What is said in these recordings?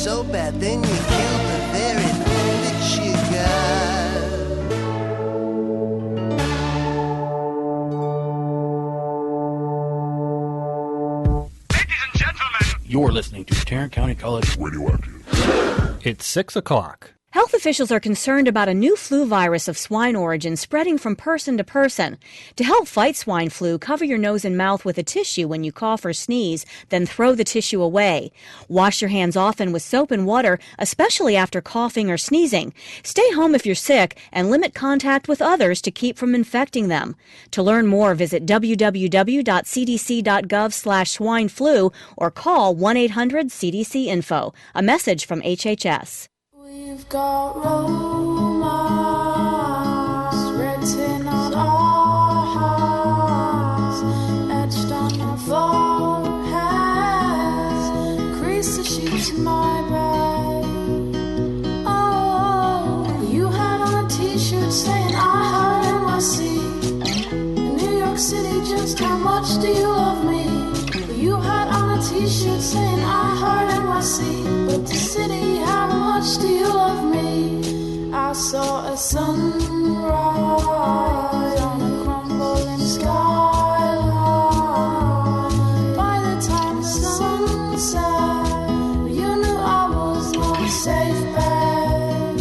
so bad, then you killed the very thing that you got. Ladies and gentlemen, you're listening to Tarrant County College Radioactive. It's 6 o'clock. Health officials are concerned about a new flu virus of swine origin spreading from person to person. To help fight swine flu, cover your nose and mouth with a tissue when you cough or sneeze, then throw the tissue away. Wash your hands often with soap and water, especially after coughing or sneezing. Stay home if you're sick and limit contact with others to keep from infecting them. To learn more, visit www.cdc.gov/swine-flu or call 1-800-CDC-INFO. A message from HHS. We've got romance written on our hearts, etched on our foreheads, crease the sheets in my bed. Oh, you had on a t-shirt saying I heard NYC. In New York City, just how much do you love me? You had on a t-shirt saying I heard NYC, but the city, how much do you love me? I saw a sunrise on a crumbling skyline. By the time the sun set, you knew I was on a safe bet.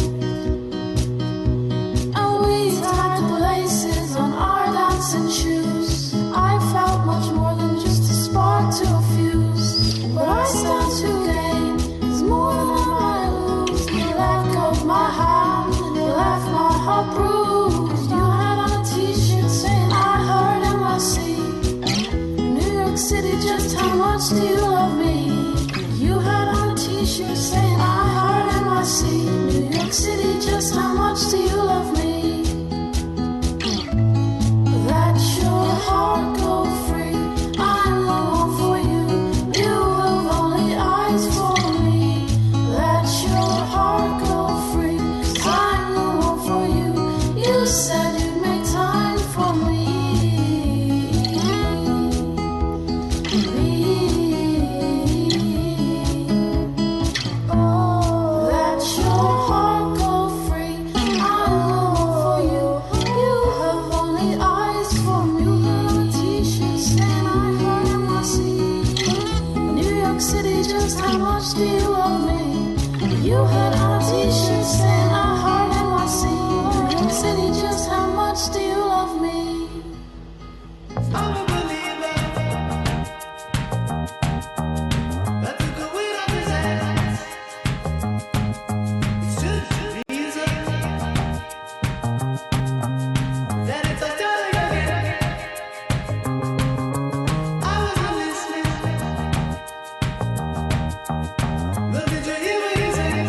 And we tied the laces on our dancing shoes. I felt much more than just a spark to a fuse. But I stand to gain is more than I might lose. You let go of my hand, you left my heart bruised. You had on a t-shirt saying I heard NYC. New York City, just how much do you love me? You had on a t-shirt saying I heard NYC. New York City, just how much do you love me? Let your heart go free. I'm the one for you. You have only eyes for me. Let your heart go free. 'Cause I'm the one for you. You said you'd make time for me. Oh, let your heart go free. I'm the one for you. You have only eyes for me. T-shirt saying I heard NYC. New York City, just how much do you love me? You had on a t-shirt saying I heard NYC. New York City, just how much do you love me? I'm a believer. That took the weight off his hands. It's just reason that it's a starting again. I wasn't listening. Look, did you hear what he said?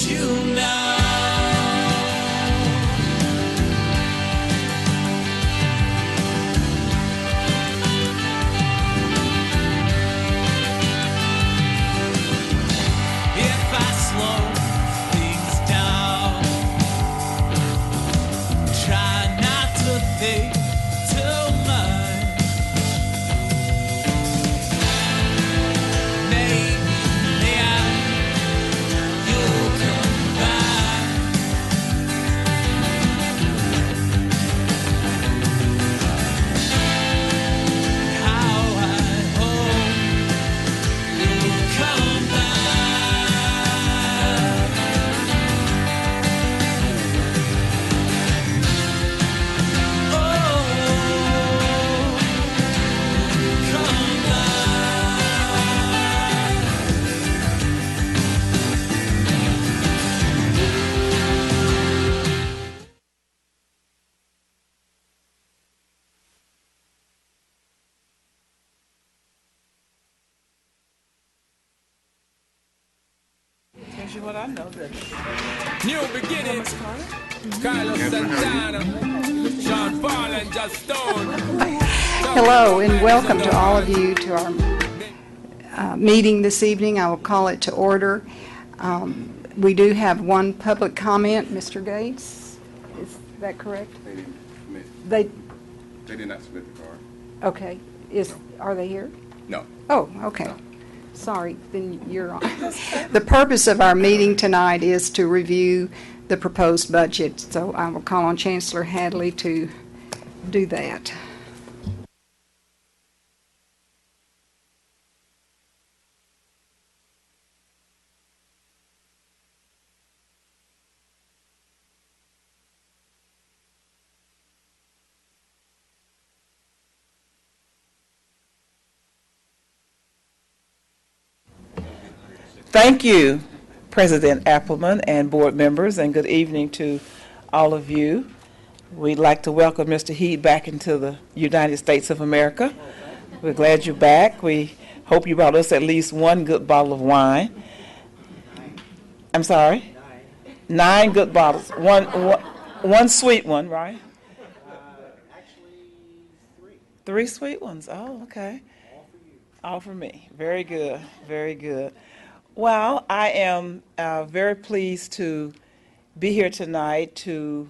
you know. If I slow things down, try not to think too much. Maybe you'll come back. How I hope you'll come back. Tells you what I know. That New beginnings. Carlos Santana, Sean Paul, and Just Stone. Hello and welcome to all of you to our meeting this evening. I will call it to order. We do have one public comment. Mr. Gates, is that correct? They didn't submit. They did not submit the card. okay. Are they here? No. Oh, okay. Sorry, then you're on. The purpose of our meeting tonight is to review the proposed budget, so I will call on Chancellor Hadley to do that. Thank you, President Appleman and board members, and good evening to all of you. We'd like to welcome Mr. Heed back into the United States of America. We're glad you're back. We hope you brought us at least one good bottle of wine. I'm sorry? 9 good bottles. One sweet one, right? Actually, 3. 3 sweet ones. Oh, okay. All for me. Very good. Very good. Well, I am very pleased to be here tonight to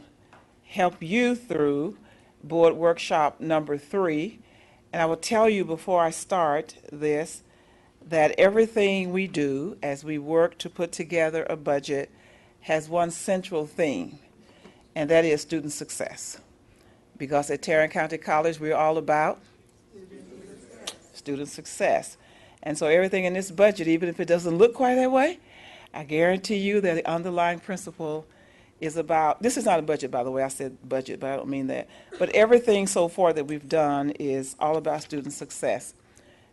help you through board workshop number 3. And I will tell you before I start this that everything we do as we work to put together a budget has one central theme, and that is student success. Because at Tarrant County College, we're all about student success. And so everything in this budget, even if it doesn't look quite that way, I guarantee you that the underlying principle is about, this is not a budget, by the way, I said budget, but I don't mean that. But everything so far that we've done is all about student success.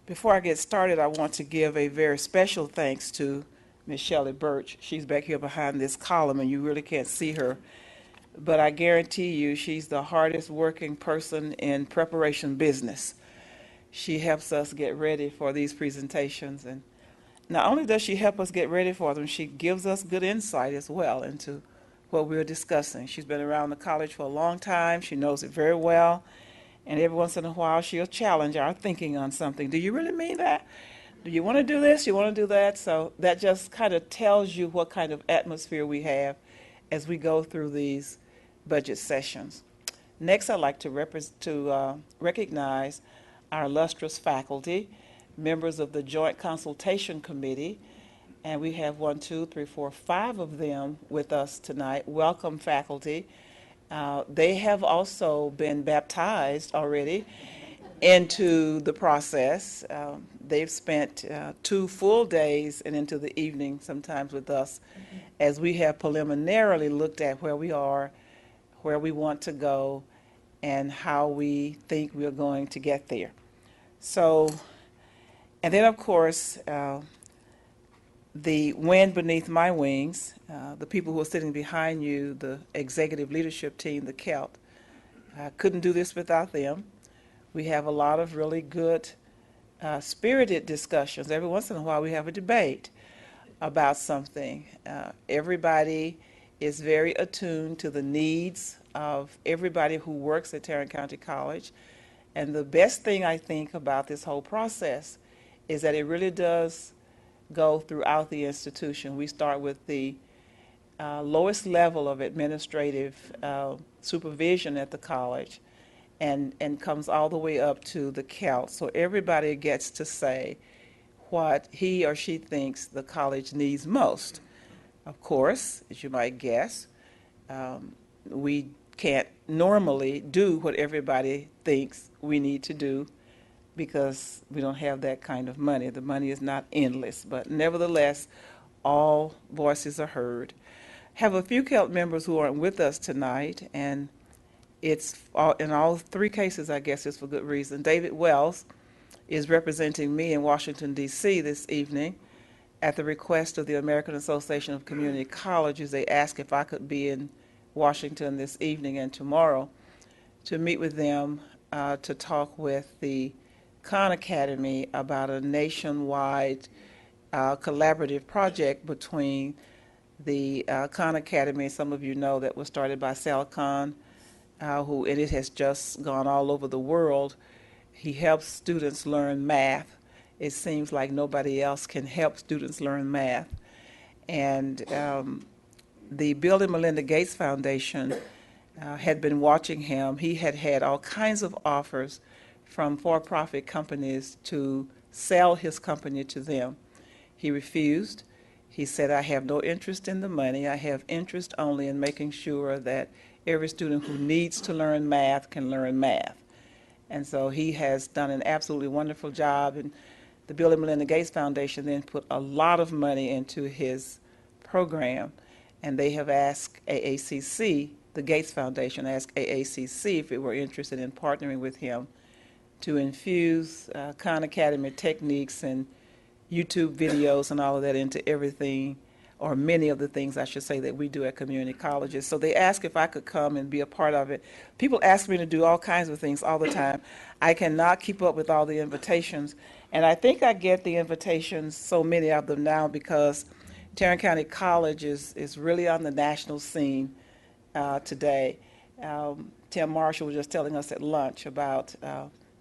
Before I get started, I want to give a very special thanks to Ms. Shelley Birch. She's back here behind this column, and you really can't see her. But I guarantee you she's the hardest working person in preparation business. She helps us get ready for these presentations, and not only does she help us get ready for them, she gives us good insight as well into what we're discussing. She's been around the college for a long time. She knows it very well, and every once in a while she'll challenge our thinking on something. Do you really mean that? Do you want to do this? You want to do that? So that just kind of tells you what kind of atmosphere we have as we go through these budget sessions. Next, I'd like to recognize our illustrious faculty, members of the Joint Consultation Committee, and we have 1, 2, 3, 4, 5 of them with us tonight. Welcome, faculty. They have also been baptized already into the process. They've spent 2 full days and into the evening sometimes with us as we have preliminarily looked at where we are, where we want to go, and how we think we're going to get there. So, and then of course, the wind beneath my wings, the people who are sitting behind you, the executive leadership team, the CELT, couldn't do this without them. We have a lot of really good, spirited discussions. Every once in a while we have a debate. about something. Everybody is very attuned to the needs of everybody who works at Tarrant County College. And the best thing I think about this whole process is that it really does go throughout the institution. We start with the lowest level of administrative supervision at the college and comes all the way up to the CALT. So everybody gets to say what he or she thinks the college needs most. Of course, as you might guess, we can't normally do what everybody thinks we need to do because we don't have that kind of money. The money is not endless, but nevertheless, all voices are heard. Have a few CALT members who aren't with us tonight, and it's in all three cases, I guess it's for good reason. David Wells is representing me in Washington, D.C. this evening. At the request of the American Association of Community Colleges, they asked if I could be in Washington this evening and tomorrow to meet with them to talk with the Khan Academy about a nationwide collaborative project between the Khan Academy. Some of you know that was started by Sal Khan, and it has just gone all over the world. He helps students learn math. It seems like nobody else can help students learn math. And the Bill and Melinda Gates Foundation had been watching him. He had had all kinds of offers from for-profit companies to sell his company to them. He refused. He said, I have no interest in the money. I have interest only in making sure that every student who needs to learn math can learn math. And so he has done an absolutely wonderful job. And the Bill and Melinda Gates Foundation then put a lot of money into his program. And they have asked AACC, the Gates Foundation asked AACC if it were interested in partnering with him to infuse Khan Academy techniques and YouTube videos and all of that into everything, or many of the things, I should say, that we do at community colleges. So they asked if I could come and be a part of it. People ask me to do all kinds of things all the time. I cannot keep up with all the invitations, and I think I get the invitations, so many of them now, because Tarrant County College is really on the national scene today. Tim Marshall was just telling us at lunch about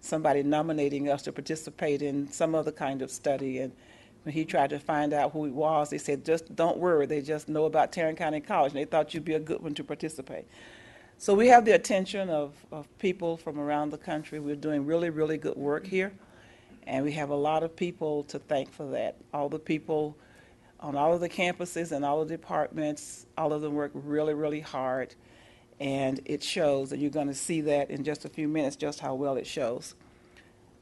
somebody nominating us to participate in some other kind of study, and when he tried to find out who it was, they said, just don't worry, they just know about Tarrant County College, and they thought you'd be a good one to participate. So we have the attention of people from around the country. We're doing really, really good work here, and we have a lot of people to thank for that. All the people on all of the campuses and all of the departments, all of them work really, really hard, and it shows, and you're going to see that in just a few minutes, just how well it shows.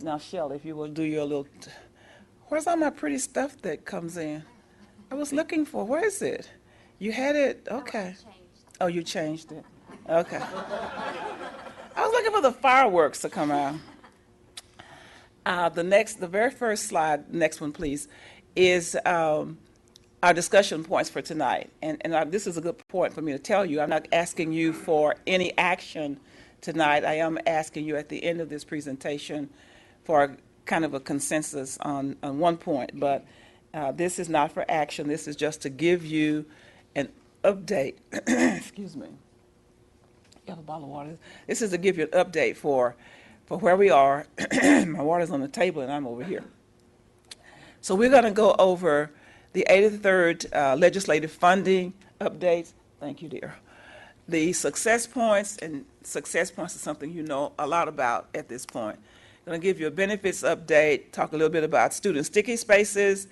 Now, Shelley, if you will do your little... Where's all my pretty stuff that comes in? I was looking for, where is it? You had it, okay. Oh, you changed it, okay. I was looking for the fireworks to come out. The very first slide, next one please, is our discussion points for tonight. And this is a good point for me to tell you. I'm not asking you for any action tonight. I am asking you at the end of this presentation for kind of a consensus on one point, but this is not for action. This is just to give you an update. Excuse me. You have a bottle of water? This is to give you an update for where we are. My water's on the table and I'm over here. So we're going to go over the 83rd legislative funding updates. Thank you, dear. The success points, and success points is something you know a lot about at this point. I'm going to give you a benefits update, talk a little bit about student sticky spaces,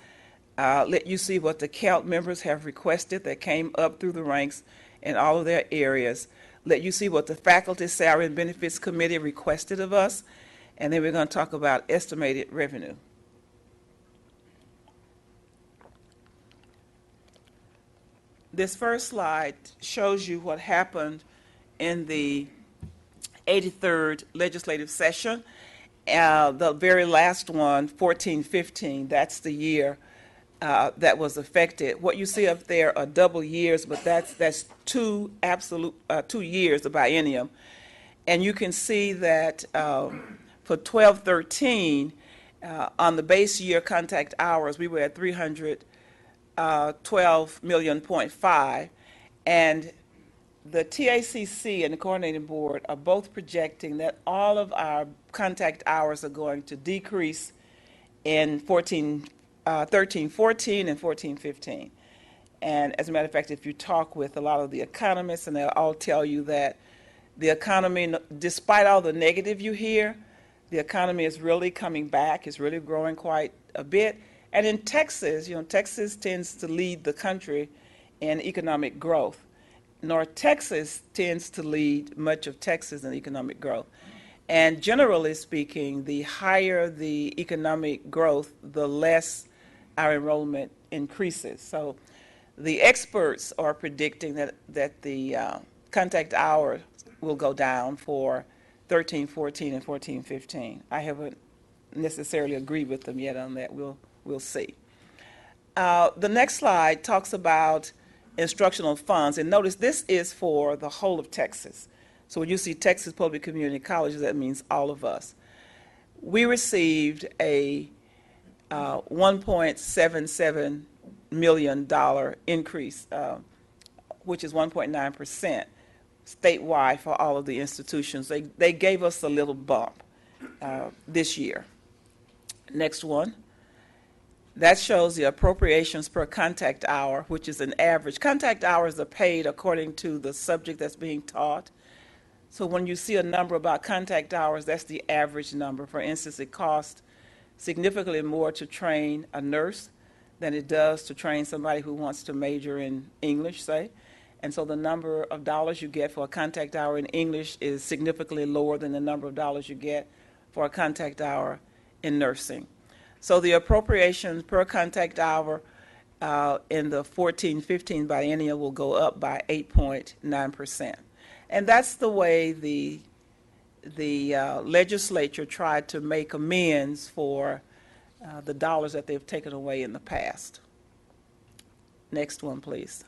let you see what the CALT members have requested that came up through the ranks in all of their areas, let you see what the Faculty Salary and Benefits Committee requested of us, and then we're going to talk about estimated revenue. This first slide shows you what happened in the 83rd legislative session. The very last one, 14-15, that's the year that was affected. What you see up there are double years, but that's two years, the biennium. And you can see that for 12-13, on the base year contact hours, we were at 300 12 million point five, and the TACC and the coordinating board are both projecting that all of our contact hours are going to decrease in 13, 14, and 14, 15. And as a matter of fact, if you talk with a lot of the economists, and they'll all tell you that the economy, despite all the negative you hear, the economy is really coming back. It's really growing quite a bit. And in Texas, Texas tends to lead the country in economic growth. North Texas tends to lead much of Texas in economic growth. And generally speaking, the higher the economic growth, the less our enrollment increases. So the experts are predicting that the contact hours will go down for 13, 14, and 14, 15. I haven't necessarily agreed with them yet on that. We'll see. The next slide talks about instructional funds, and notice this is for the whole of Texas. So when you see Texas Public Community Colleges, that means all of us. We received a $1.77 million increase, which is 1.9% statewide for all of the institutions. They gave us a little bump this year. Next one. That shows the appropriations per contact hour, which is an average. Contact hours are paid according to the subject that's being taught. So when you see a number about contact hours, that's the average number. For instance, it costs significantly more to train a nurse than it does to train somebody who wants to major in English, say. And so the number of dollars you get for a contact hour in English is significantly lower than the number of dollars you get for a contact hour in nursing. So the appropriations per contact hour in the 14-15 biennial will go up by 8.9%. And that's the way the legislature tried to make amends for the dollars that they've taken away in the past. Next one, please.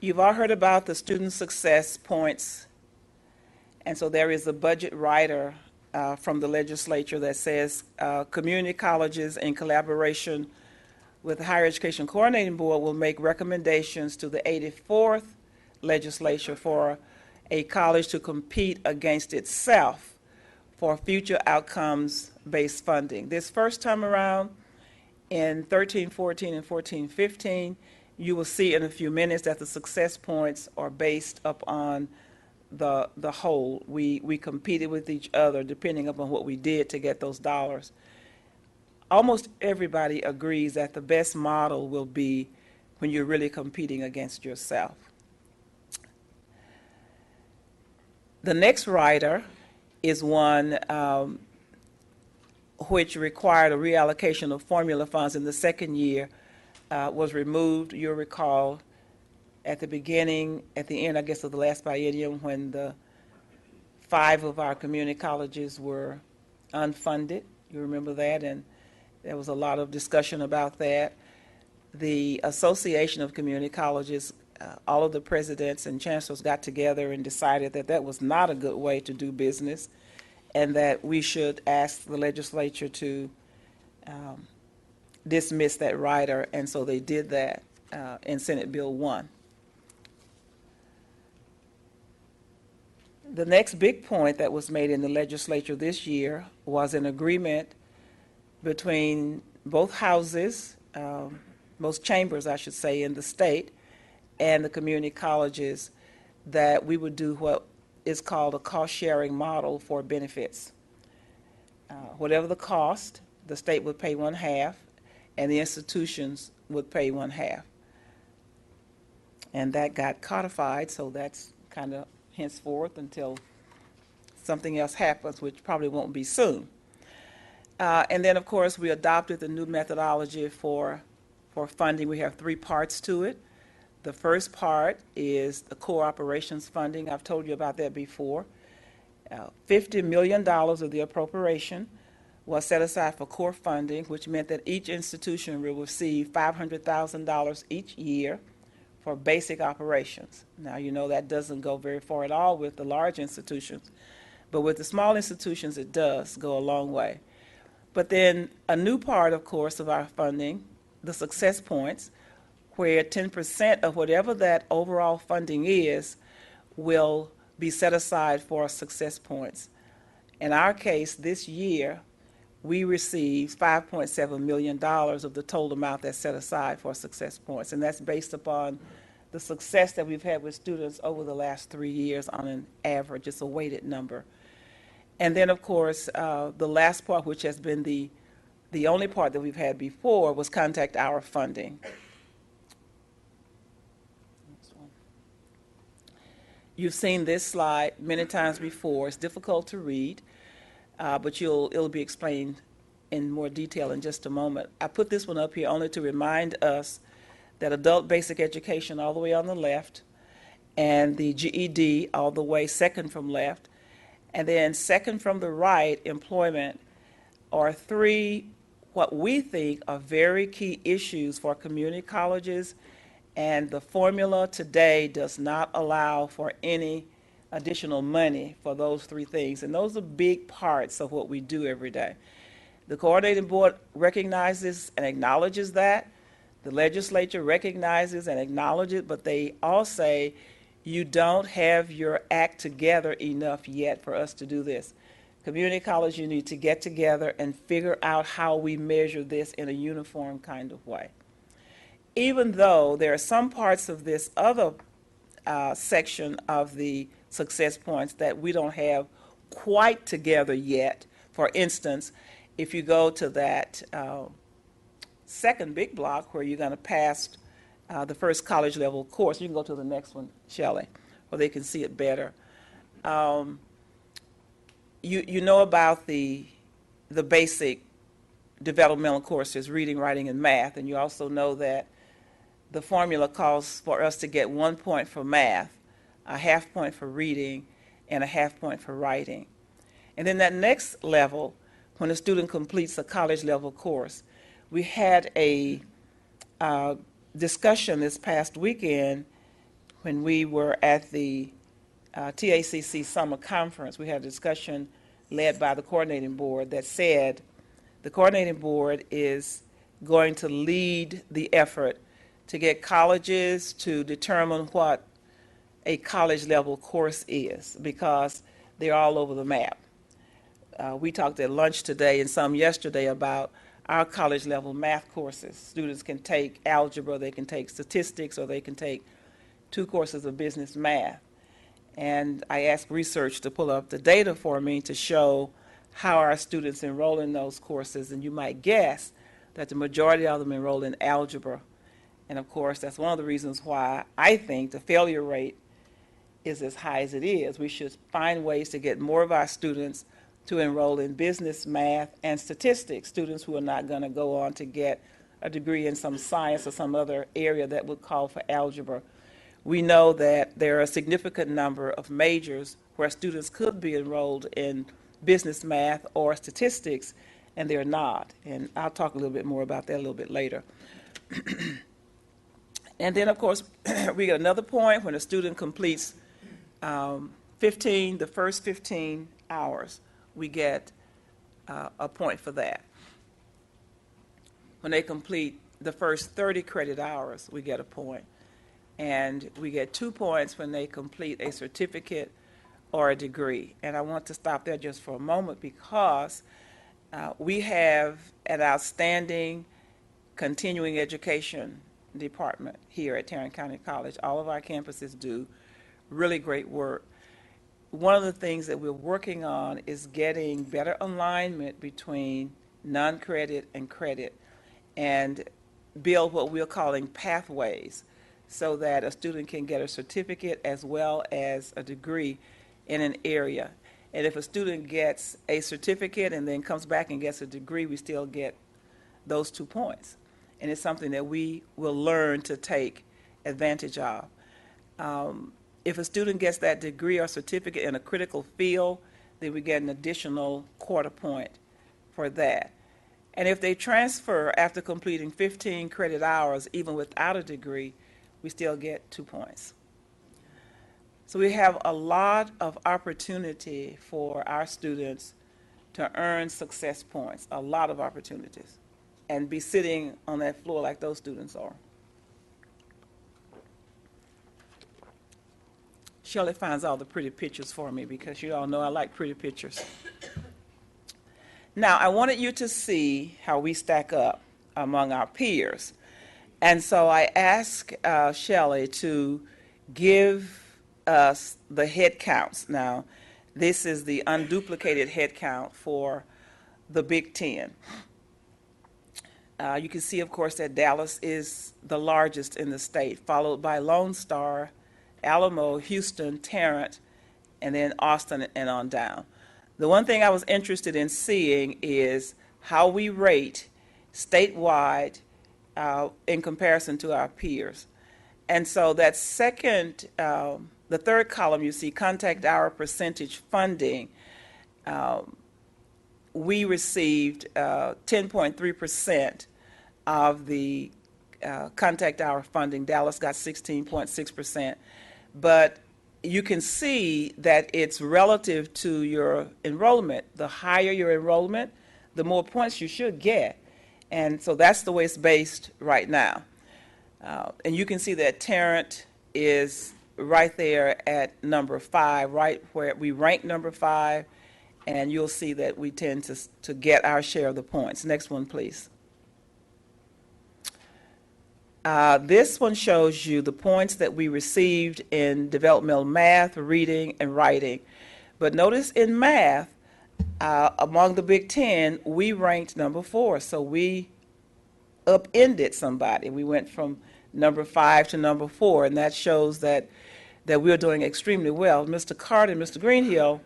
You've all heard about the student success points. And so there is a budget rider from the legislature that says community colleges in collaboration with the Higher Education Coordinating Board will make recommendations to the 84th legislature for a college to compete against itself for future outcomes-based funding. This first time around in 13-14 and 14-15, you will see in a few minutes that the success points are based upon the whole. We competed with each other depending upon what we did to get those dollars. Almost everybody agrees that the best model will be when you're really competing against yourself. The next rider is one which required a reallocation of formula funds in the second year, was removed. You'll recall at the beginning, at the end, I guess, of the last biennium when the 5 of our community colleges were unfunded. You remember that? And there was a lot of discussion about that. The Association of Community Colleges, all of the presidents and chancellors got together and decided that that was not a good way to do business and that we should ask the legislature to dismiss that rider, and so they did that in Senate Bill 1. The next big point that was made in the legislature this year was an agreement between both houses, both chambers, I should say, in the state and the community colleges that we would do what is called a cost-sharing model for benefits. Whatever the cost, the state would pay 1/2, and the institutions would pay 1/2. And that got codified, so that's kind of henceforth until something else happens, which probably won't be soon. And then, of course, we adopted the new methodology for funding. We have 3 parts to it. The first part is the core operations funding. I've told you about that before. $50 million of the appropriation was set aside for core funding, which meant that each institution will receive $500,000 each year for basic operations. Now, you know that doesn't go very far at all with the large institutions, but with the small institutions, it does go a long way. But then a new part, of course, of our funding, the success points, where 10% of whatever that overall funding is will be set aside for success points. In our case, this year, we received $5.7 million of the total amount that's set aside for success points, and that's based upon the success that we've had with students over the last 3 years on an average. It's a weighted number. And then, of course, the last part, which has been the only part that we've had before, was contact hour funding. Next one. You've seen this slide many times before. It's difficult to read, but it'll be explained in more detail in just a moment. I put this one up here only to remind us that adult basic education all the way on the left, and the GED all the way second from left, and then second from the right, employment, are three what we think are very key issues for community colleges, and the formula today does not allow for any additional money for those three things, and those are big parts of what we do every day. The coordinating board recognizes and acknowledges that. The legislature recognizes and acknowledges it, but they all say, you don't have your act together enough yet for us to do this. Community college, you need to get together and figure out how we measure this in a uniform kind of way. Even though there are some parts of this other section of the success points that we don't have quite together yet. For instance, if you go to that second big block where you're going to pass the first college level course, you can go to the next one, Shelley, where they can see it better. You know about the basic developmental courses, reading, writing, and math, and you also know that the formula calls for us to get 1 point for math, a half point for reading, and a half point for writing. And then that next level, when a student completes a college level course, we had a discussion this past weekend when we were at the TACC Summer Conference. We had a discussion led by the coordinating board that said the coordinating board is going to lead the effort to get colleges to determine what a college level course is, because they're all over the map. We talked at lunch today and some yesterday about our college level math courses. Students can take algebra, they can take statistics, or they can take 2 courses of business math. And I asked research to pull up the data for me to show how our students enroll in those courses, and you might guess that the majority of them enroll in algebra. And of course, that's one of the reasons why I think the failure rate is as high as it is. We should find ways to get more of our students to enroll in business, math, and statistics, students who are not going to go on to get a degree in some science or some other area that would call for algebra. We know that there are a significant number of majors where students could be enrolled in business, math, or statistics, and they're not. And I'll talk a little bit more about that a little bit later. And then, of course, we get another point when a student completes the first 15 hours. We get a point for that. When they complete the first 30 credit hours, we get a point. And we get 2 points when they complete a certificate or a degree. And I want to stop there just for a moment because we have an outstanding continuing education department here at Tarrant County College. All of our campuses do really great work. One of the things that we're working on is getting better alignment between non-credit and credit and build what we're calling pathways so that a student can get a certificate as well as a degree in an area. And if a student gets a certificate and then comes back and gets a degree, we still get those 2 points. And it's something that we will learn to take advantage of. If a student gets that degree or certificate in a critical field, then we get an additional quarter point for that. And if they transfer after completing 15 credit hours, even without a degree, we still get 2 points. So we have a lot of opportunity for our students to earn success points, a lot of opportunities, and be sitting on that floor like those students are. Shirley finds all the pretty pictures for me because you all know I like pretty pictures. Now, I wanted you to see how we stack up among our peers. And so I asked Shelley to give us the head counts. Now, this is the unduplicated head count for the Big Ten. You can see, of course, that Dallas is the largest in the state, followed by Lone Star, Alamo, Houston, Tarrant, and then Austin and on down. The one thing I was interested in seeing is how we rate statewide in comparison to our peers. And so that second, the third column, you see contact hour percentage funding. We received 10.3% of the contact hour funding. Dallas got 16.6%. But you can see that it's relative to your enrollment. The higher your enrollment, the more points you should get. And so that's the way it's based right now. And you can see that Tarrant is right there at number 5, right where we rank number 5, and you'll see that we tend to get our share of the points. Next one, please. This one shows you the points that we received in developmental math, reading, and writing. But notice in math, among the Big Ten, we ranked number 4, so we upended somebody. We went from number 5 to number 4, and that shows that we're doing extremely well. Mr. Carter and Mr. Greenhill,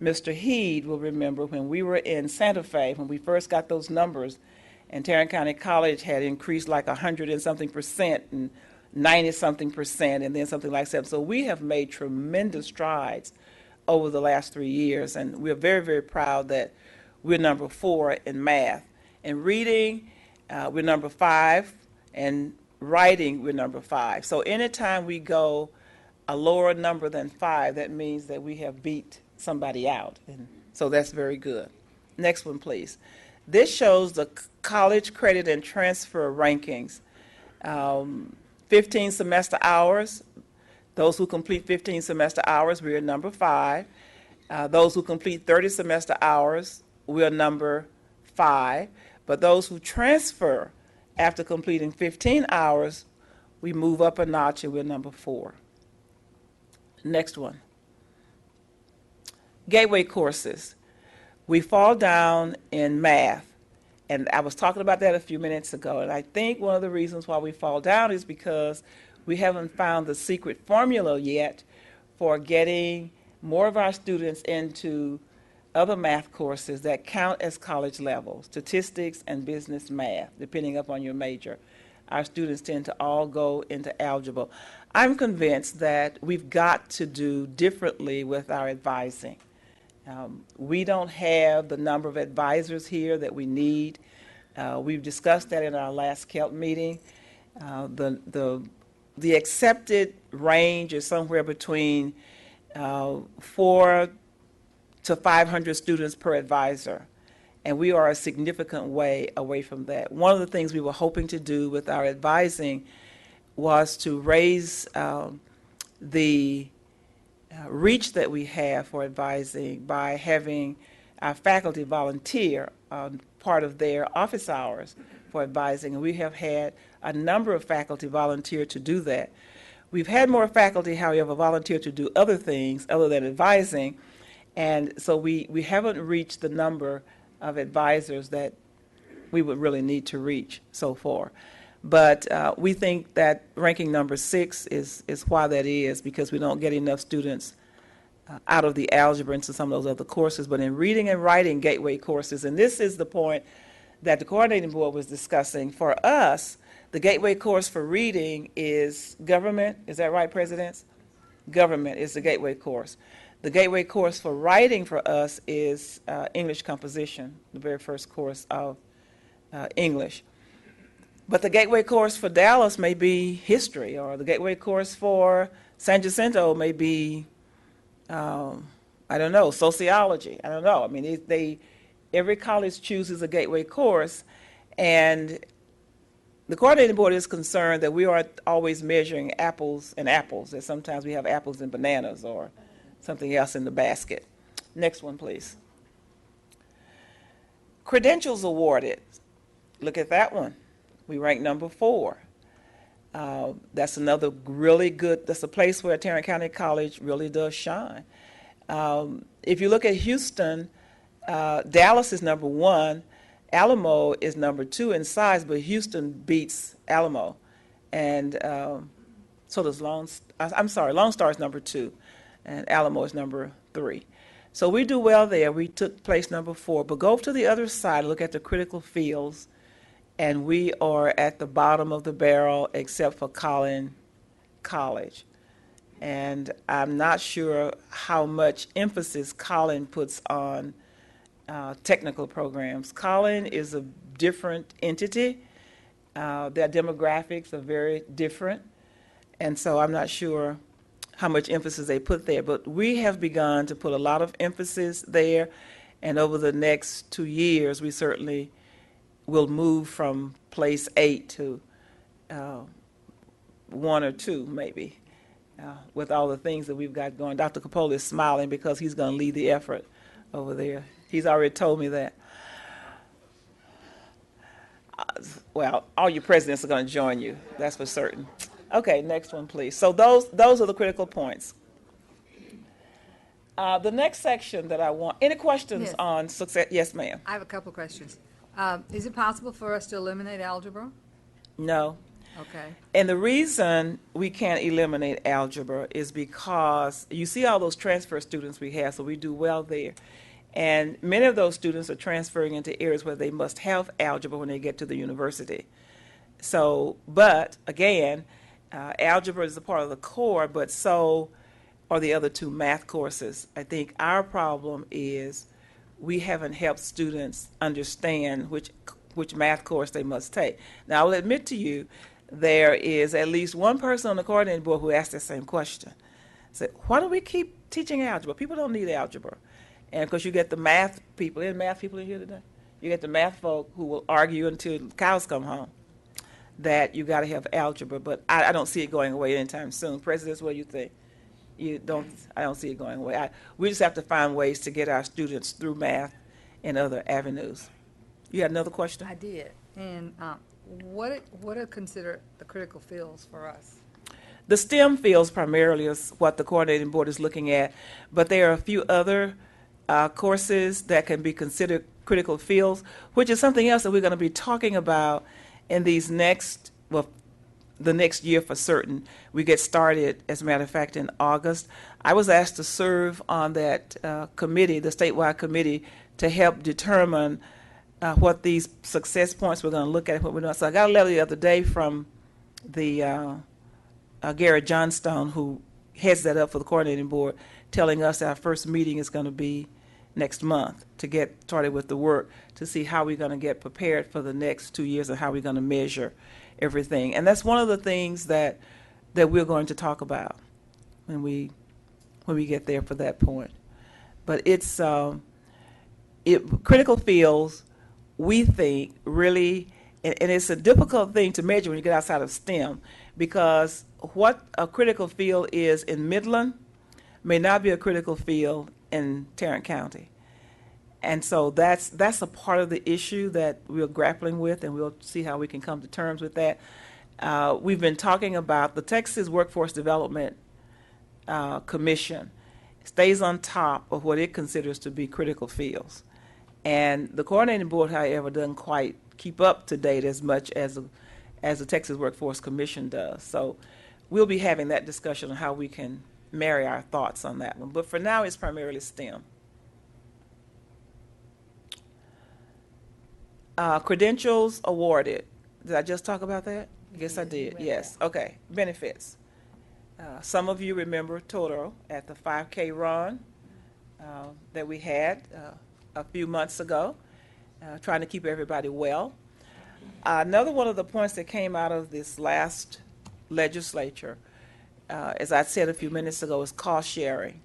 Mr. Heed will remember when we were in Santa Fe, when we first got those numbers, and Tarrant County College had increased like 100 and something percent and 90 something percent and then something like that. So we have made tremendous strides over the last 3 years, and we're very, very proud that we're number 4 in math. In reading, we're number 5, and writing, we're number 5. So anytime we go a lower number than 5, that means that we have beat somebody out, and so that's very good. Next one, please. This shows the college credit and transfer rankings. 15 semester hours, those who complete 15 semester hours, we are number 5. Those who complete 30 semester hours, we are number 5. But those who transfer after completing 15 hours, we move up a notch and we're number 4. Next one. Gateway courses. We fall down in math, and I was talking about that a few minutes ago, and I think one of the reasons why we fall down is because we haven't found the secret formula yet for getting more of our students into other math courses that count as college level, statistics and business math, depending upon your major. Our students tend to all go into algebra. I'm convinced that we've got to do differently with our advising. We don't have the number of advisors here that we need. We've discussed that in our last KELP meeting. The accepted range is somewhere between 400 to 500 students per advisor, and we are a significant way away from that. One of the things we were hoping to do with our advising was to raise the reach that we have for advising by having our faculty volunteer part of their office hours for advising, and we have had a number of faculty volunteer to do that. We've had more faculty, however, volunteer to do other things other than advising, and so we haven't reached the number of advisors that we would really need to reach so far. But we think that ranking number 6 is why that is, because we don't get enough students out of the algebra into some of those other courses. But in reading and writing gateway courses, and this is the point that the coordinating board was discussing, for us, the gateway course for reading is government. Is that right, Presidents? Government is the gateway course. The gateway course for writing for us is English composition, the very first course of English. But the gateway course for Dallas may be history, or the gateway course for San Jacinto may be, I don't know, sociology. I don't know. I mean, every college chooses a gateway course, and the coordinating board is concerned that we aren't always measuring apples and apples, that sometimes we have apples and bananas or something else in the basket. Next one, please. Credentials awarded. Look at that one. We rank number 4. That's another really good, that's a place where Tarrant County College really does shine. If you look at Houston, Dallas is number 1, Alamo is number 2 in size, but Houston beats Alamo. And so does Lone Star is number 2, and Alamo is number 3. So we do well there. We took place number 4. But go to the other side, look at the critical fields, and we are at the bottom of the barrel except for Collin College. And I'm not sure how much emphasis Collin puts on technical programs. Collin is a different entity. Their demographics are very different. And so I'm not sure how much emphasis they put there. But we have begun to put a lot of emphasis there. And over the next 2 years, we certainly will move from place 8 to 1 or 2, maybe, with all the things that we've got going. Dr. Capola is smiling because he's going to lead the effort over there. He's already told me that. Well, all your presidents are going to join you, that's for certain. Okay, next one, please. So those are the critical points. The next section that I want, any questions Yes. on success? Yes, ma'am. I have a couple of questions. Is it possible for us to eliminate algebra? No. Okay. And the reason we can't eliminate algebra is because you see all those transfer students we have, so we do well there. And many of those students are transferring into areas where they must have algebra when they get to the university. So, but again, algebra is a part of the core, but so are the other 2 math courses. I think our problem is we haven't helped students understand which math course they must take. Now, I will admit to you, there is at least one person on the coordinating board who asked the same question. Said, why do we keep teaching algebra? People don't need algebra. And of course, you get the math people. Any math people in here today? You get the math folk who will argue until the cows come home that you got to have algebra. But I don't see it going away anytime soon. Presidents, what do you think? I don't see it going away. We just have to find ways to get our students through math and other avenues. You had another question? I did. And what are considered the critical fields for us? The STEM fields primarily is what the coordinating board is looking at, but there are a few other courses that can be considered critical fields, which is something else that we're going to be talking about in these the next year for certain. We get started, as a matter of fact, in August. I was asked to serve on that committee, the statewide committee, to help determine what these success points we're going to look at. What we're doing. So I got a letter the other day from the Garrett Johnstone, who heads that up for the coordinating board, telling us our first meeting is going to be next month to get started with the work to see how we're going to get prepared for the next 2 years and how we're going to measure everything. And that's one of the things that we're going to talk about when we get there for that point. But it's critical fields, we think, really, and it's a difficult thing to measure when you get outside of STEM, because what a critical field is in Midland may not be a critical field in Tarrant County. And so that's a part of the issue that we're grappling with, and we'll see how we can come to terms with that. We've been talking about the Texas Workforce Development Commission stays on top of what it considers to be critical fields. And the coordinating board, however, doesn't quite keep up to date as much as the Texas Workforce Commission does. So we'll be having that discussion on how we can marry our thoughts on that one. But for now, it's primarily STEM. Credentials awarded. Did I just talk about that? I guess I did. Yes. Okay. Benefits. Some of you remember Toro at the 5K run that we had a few months ago, trying to keep everybody well. Another one of the points that came out of this last legislature, as I said a few minutes ago, is cost sharing.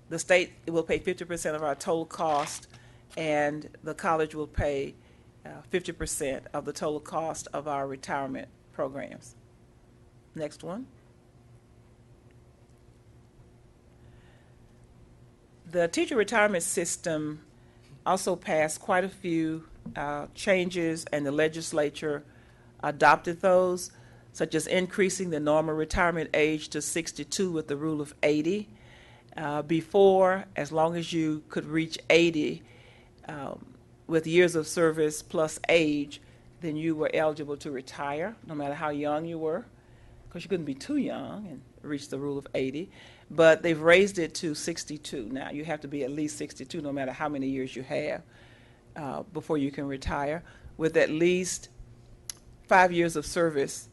The state will pay 50% of our total cost, and the college will pay 50% of the total cost of our retirement programs. Next one. The teacher retirement system also passed quite a few changes, and the legislature adopted those, such as increasing the normal retirement age to 62 with the rule of 80. Before, as long as you could reach 80 with years of service plus age, then you were eligible to retire, no matter how young you were, because you couldn't be too young and reach the rule of 80. But they've raised it to 62 now. You have to be at least 62 no matter how many years you have before you can retire, with at least 5 years of service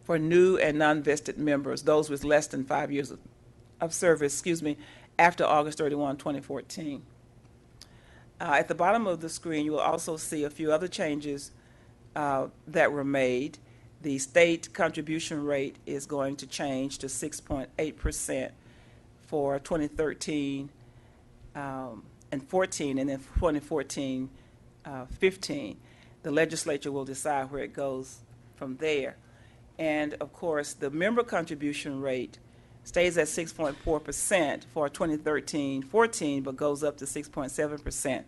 for new and non-vested members, those with less than 5 years of service, after August 31, 2014. At the bottom of the screen, you will also see a few other changes that were made. The state contribution rate is going to change to 6.8% for 2013 and 14, and then 2014, 15. The legislature will decide where it goes from there. And of course, the member contribution rate stays at 6.4% for 2013-14, but goes up to 6.7%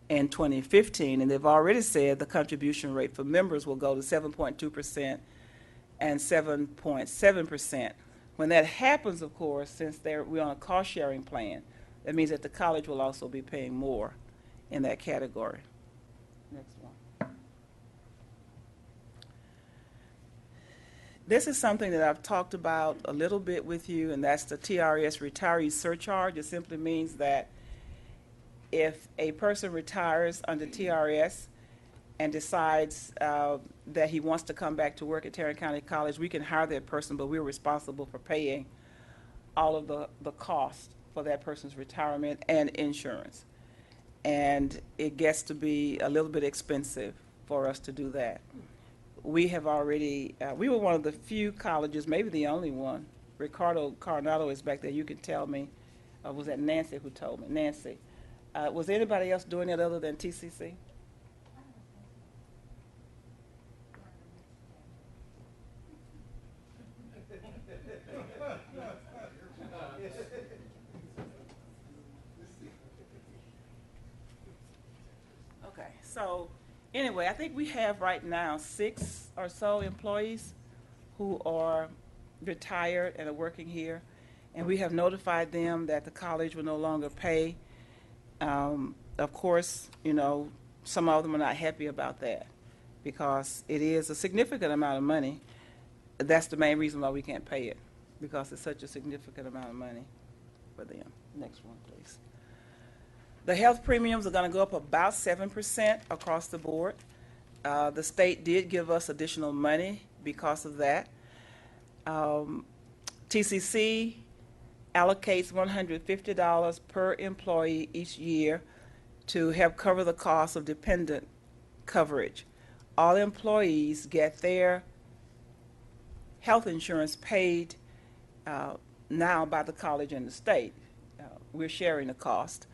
in 2015. And they've already said the contribution rate for members will go to 7.2% and 7.7%. When that happens, of course, since we're on a cost-sharing plan, that means that the college will also be paying more in that category. Next one. This is something that I've talked about a little bit with you, and that's the TRS retiree surcharge. It simply means that if a person retires under TRS and decides that he wants to come back to work at Tarrant County College, we can hire that person, but we're responsible for paying all of the cost for that person's retirement and insurance. And it gets to be a little bit expensive for us to do that. We have already, we were one of the few colleges, maybe the only one. Ricardo Coronado is back there. You can tell me. Was that Nancy who told me? Nancy. Was anybody else doing that other than TCC? Okay, so anyway, I think we have right now 6 or so employees who are retired and are working here, and we have notified them that the college will no longer pay. Of course, you know, some of them are not happy about that because it is a significant amount of money. That's the main reason why we can't pay it, because it's such a significant amount of money for them. Next one, please. The health premiums are going to go up about 7% across the board. The state did give us additional money because of that. TCC allocates $150 per employee each year to help cover the cost of dependent coverage. All employees get their health insurance paid now by the college and the state. We're sharing the cost.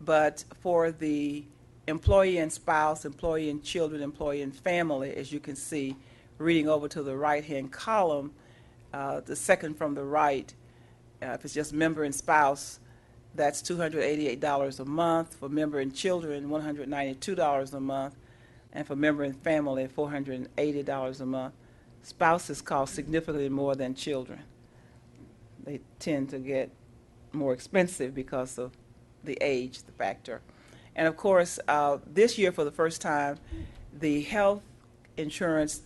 But for the employee and spouse, employee and children, employee and family, as you can see, reading over to the right-hand column, the second from the right, if it's just member and spouse, that's $288 a month. For member and children, $192 a month. And for member and family, $480 a month. Spouses cost significantly more than children. They tend to get more expensive because of the age, the factor. And of course, this year for the first time, the health insurance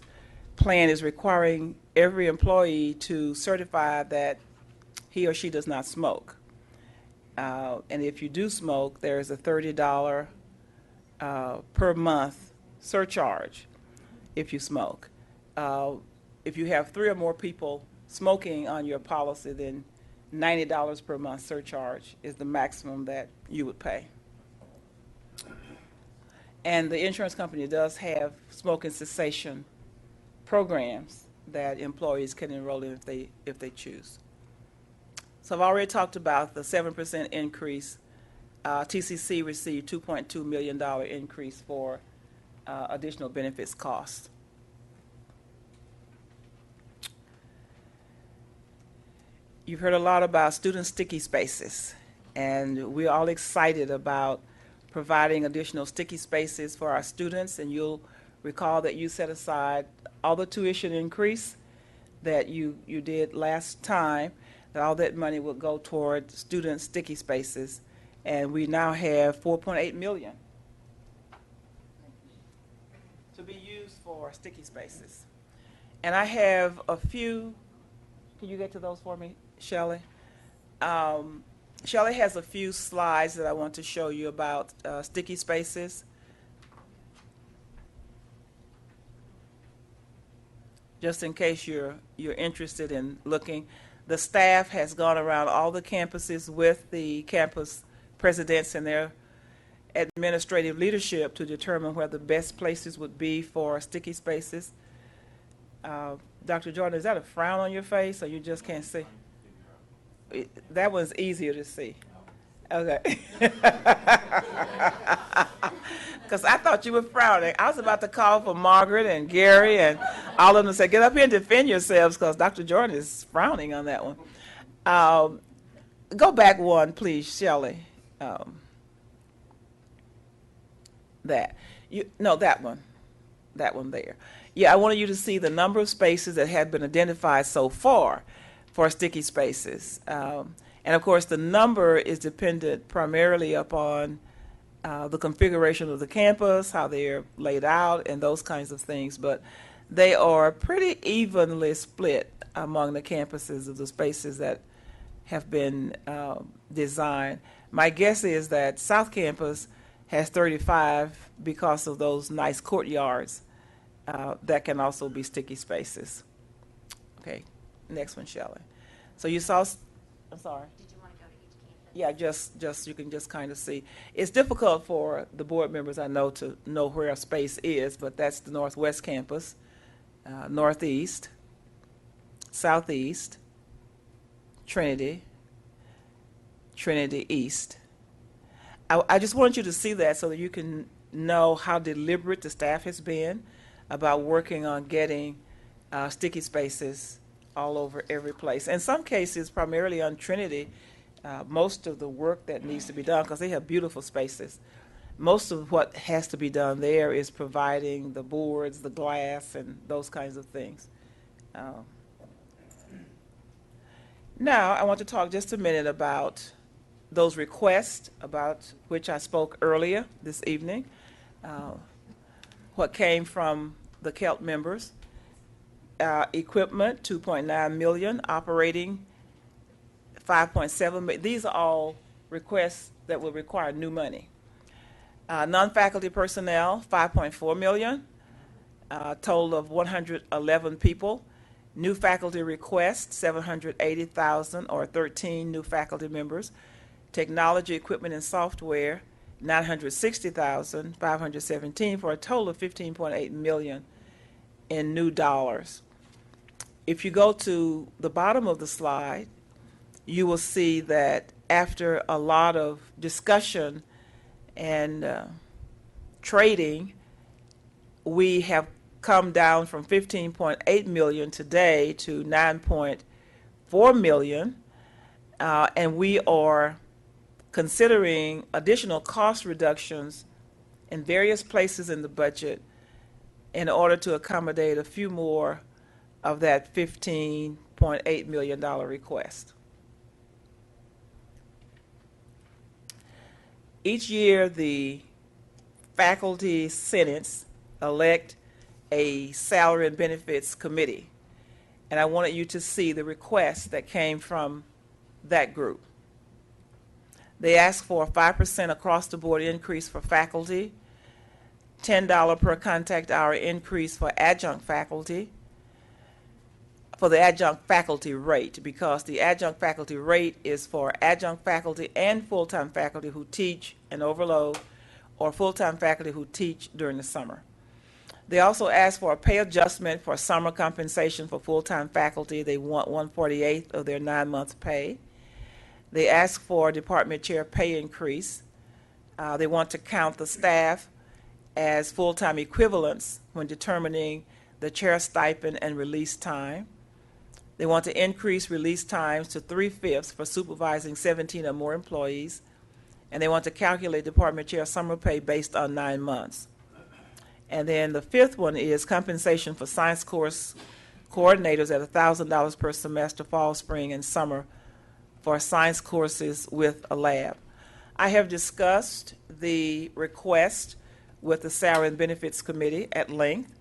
plan is requiring every employee to certify that he or she does not smoke. And if you do smoke, there is a $30 per month surcharge if you smoke. If you have 3 or more people smoking on your policy, then $90 per month surcharge is the maximum that you would pay. And the insurance company does have smoking cessation programs that employees can enroll in if they choose. So I've already talked about the 7% increase TCC received $2.2 million increase for additional benefits costs. You've heard a lot about student sticky spaces, and we're all excited about providing additional sticky spaces for our students, and you'll recall that you set aside all the tuition increase that you did last time, that all that money would go toward student sticky spaces, and we now have $4.8 million to be used for sticky spaces. And I have a few, can you get to those for me, Shelley? Shelley has a few slides that I want to show you about sticky spaces. Just in case you're interested in looking. The staff has gone around all the campuses with the campus presidents and their administrative leadership to determine where the best places would be for sticky spaces. Dr. Jordan, is that a frown on your face, or you just can't see? That one's easier to see. Okay. Because I thought you were frowning. I was about to call for Margaret and Gary and all of them to say, get up here and defend yourselves, because Dr. Jordan is frowning on that one. Go back one, please, Shelley. That one there. Yeah, I wanted you to see the number of spaces that have been identified so far for sticky spaces. And of course, the number is dependent primarily upon the configuration of the campus, how they're laid out, and those kinds of things. But they are pretty evenly split among the campuses of the spaces that have been designed. My guess is that South Campus has 35 because of those nice courtyards that can also be sticky spaces. Okay, next one, Shelley. So you saw, I'm sorry. Did you want to go to each campus? Yeah, just you can just kind of see. It's difficult for the board members, I know, to know where a space is, but that's the Northwest Campus, Northeast, Southeast, Trinity, Trinity East. I just want you to see that so that you can know how deliberate the staff has been about working on getting sticky spaces all over every place. In some cases, primarily on Trinity, most of the work that needs to be done, because they have beautiful spaces, most of what has to be done there is providing the boards, the glass, and those kinds of things. Now, I want to talk just a minute about those requests about which I spoke earlier this evening, what came from the KELT members. Equipment, $2.9 million, operating, $5.7 million. These are all requests that will require new money. Non-faculty personnel, $5.4 million, total of 111 people. New faculty requests, $780,000, or 13 new faculty members. Technology, equipment, and software, $960,000, 517, for a total of $15.8 million in new dollars. If you go to the bottom of the slide, you will see that after a lot of discussion and trading, we have come down from $15.8 million today to $9.4 million, and we are considering additional cost reductions in various places in the budget in order to accommodate a few more of that $15.8 million request. Each year, the faculty senates elect a salary and benefits committee, and I wanted you to see the requests that came from that group. They asked for a 5% across-the-board increase for faculty, $10 per contact hour increase for adjunct faculty, for the adjunct faculty rate, because the adjunct faculty rate is for adjunct faculty and full-time faculty who teach and overload, or full-time faculty who teach during the summer. They also asked for a pay adjustment for summer compensation for full-time faculty. They want 1/48 of their 9-month pay. They asked for a department chair pay increase. They want to count the staff as full-time equivalents when determining the chair stipend and release time. They want to increase release times to 3/5 for supervising 17 or more employees. And they want to calculate department chair summer pay based on 9 months. And then the fifth one is compensation for science course coordinators at $1,000 per semester, fall, spring, and summer for science courses with a lab. I have discussed the request with the Salary and Benefits Committee at length.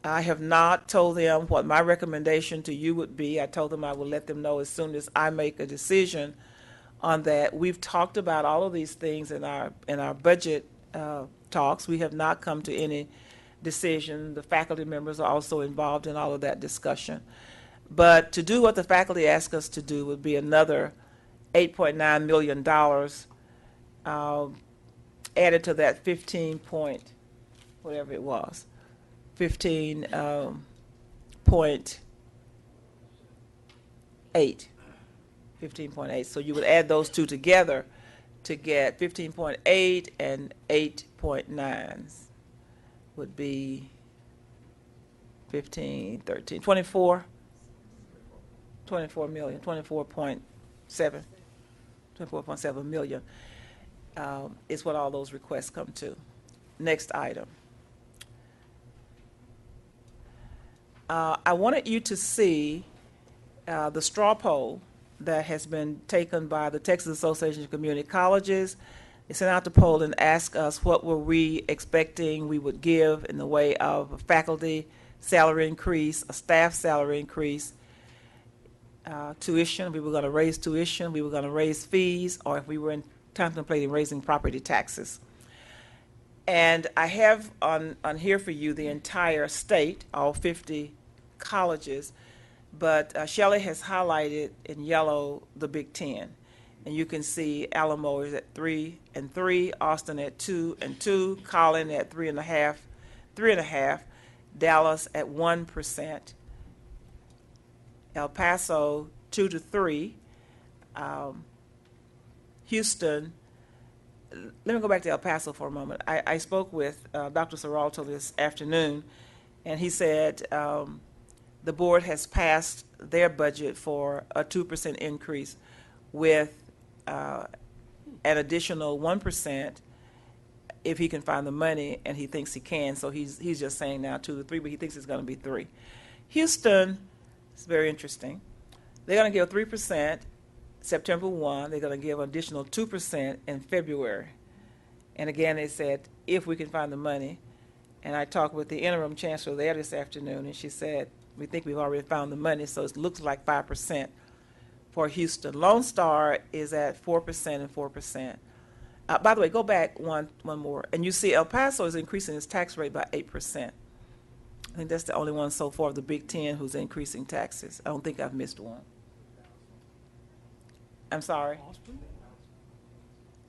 I have not told them what my recommendation to you would be. I told them I would let them know as soon as I make a decision on that. We've talked about all of these things in our budget talks. We have not come to any decision. The faculty members are also involved in all of that discussion. But to do what the faculty ask us to do would be another $8.9 million added to that 15 point, whatever it was, 15.8. 15.8. So you would add those two together to get 15.8 and 8.9 would be 15, 13, 24 million, 24.7 million is what all those requests come to. Next item. I wanted you to see the straw poll that has been taken by the Texas Association of Community Colleges. They sent out the poll and asked us what were we expecting we would give in the way of a faculty salary increase, a staff salary increase, tuition. We were going to raise tuition, we were going to raise fees, or if we were contemplating raising property taxes. And I have on here for you the entire state, all 50 colleges, but Shelley has highlighted in yellow the Big Ten. And you can see Alamo is at 3 and 3, Austin at 2 and 2, Collin at 3.5, Dallas at 1%, El Paso 2 to 3, Houston. Let me go back to El Paso for a moment. I spoke with Dr. Serralto this afternoon, and he said the board has passed their budget for a 2% increase with an additional 1% if he can find the money, and he thinks he can. So he's just saying now 2 to 3, but he thinks it's going to be 3. Houston is very interesting. They're going to give 3% September 1. They're going to give an additional 2% in February. And again, they said if we can find the money. And I talked with the interim chancellor there this afternoon, and she said we think we've already found the money, so it looks like 5% for Houston. Lone Star is at 4% and 4%. By the way, go back one more, and you see El Paso is increasing its tax rate by 8%. I think that's the only one so far of the Big Ten who's increasing taxes. I don't think I've missed one. I'm sorry. Austin?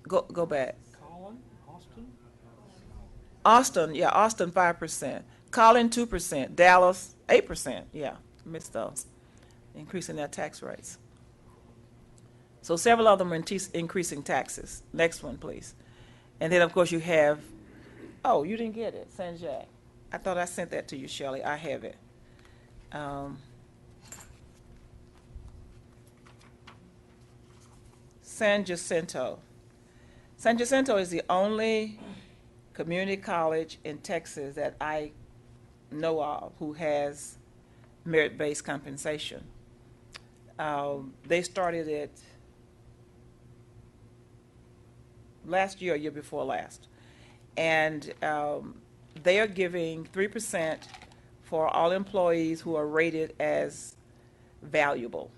Go back. Collin? Austin? Austin, yeah, Austin 5%. Collin 2%. Dallas 8%. Yeah, missed those. Increasing their tax rates. So several of them are increasing taxes. Next one, please. And then, of course, you have, oh, you didn't get it, San Jac. I thought I sent that to you, Shelley. I have it. San Jacinto. San Jacinto is the only community college in Texas that I know of who has merit-based compensation. They started it last year or year before last. And they are giving 3% for all employees who are rated as valuable.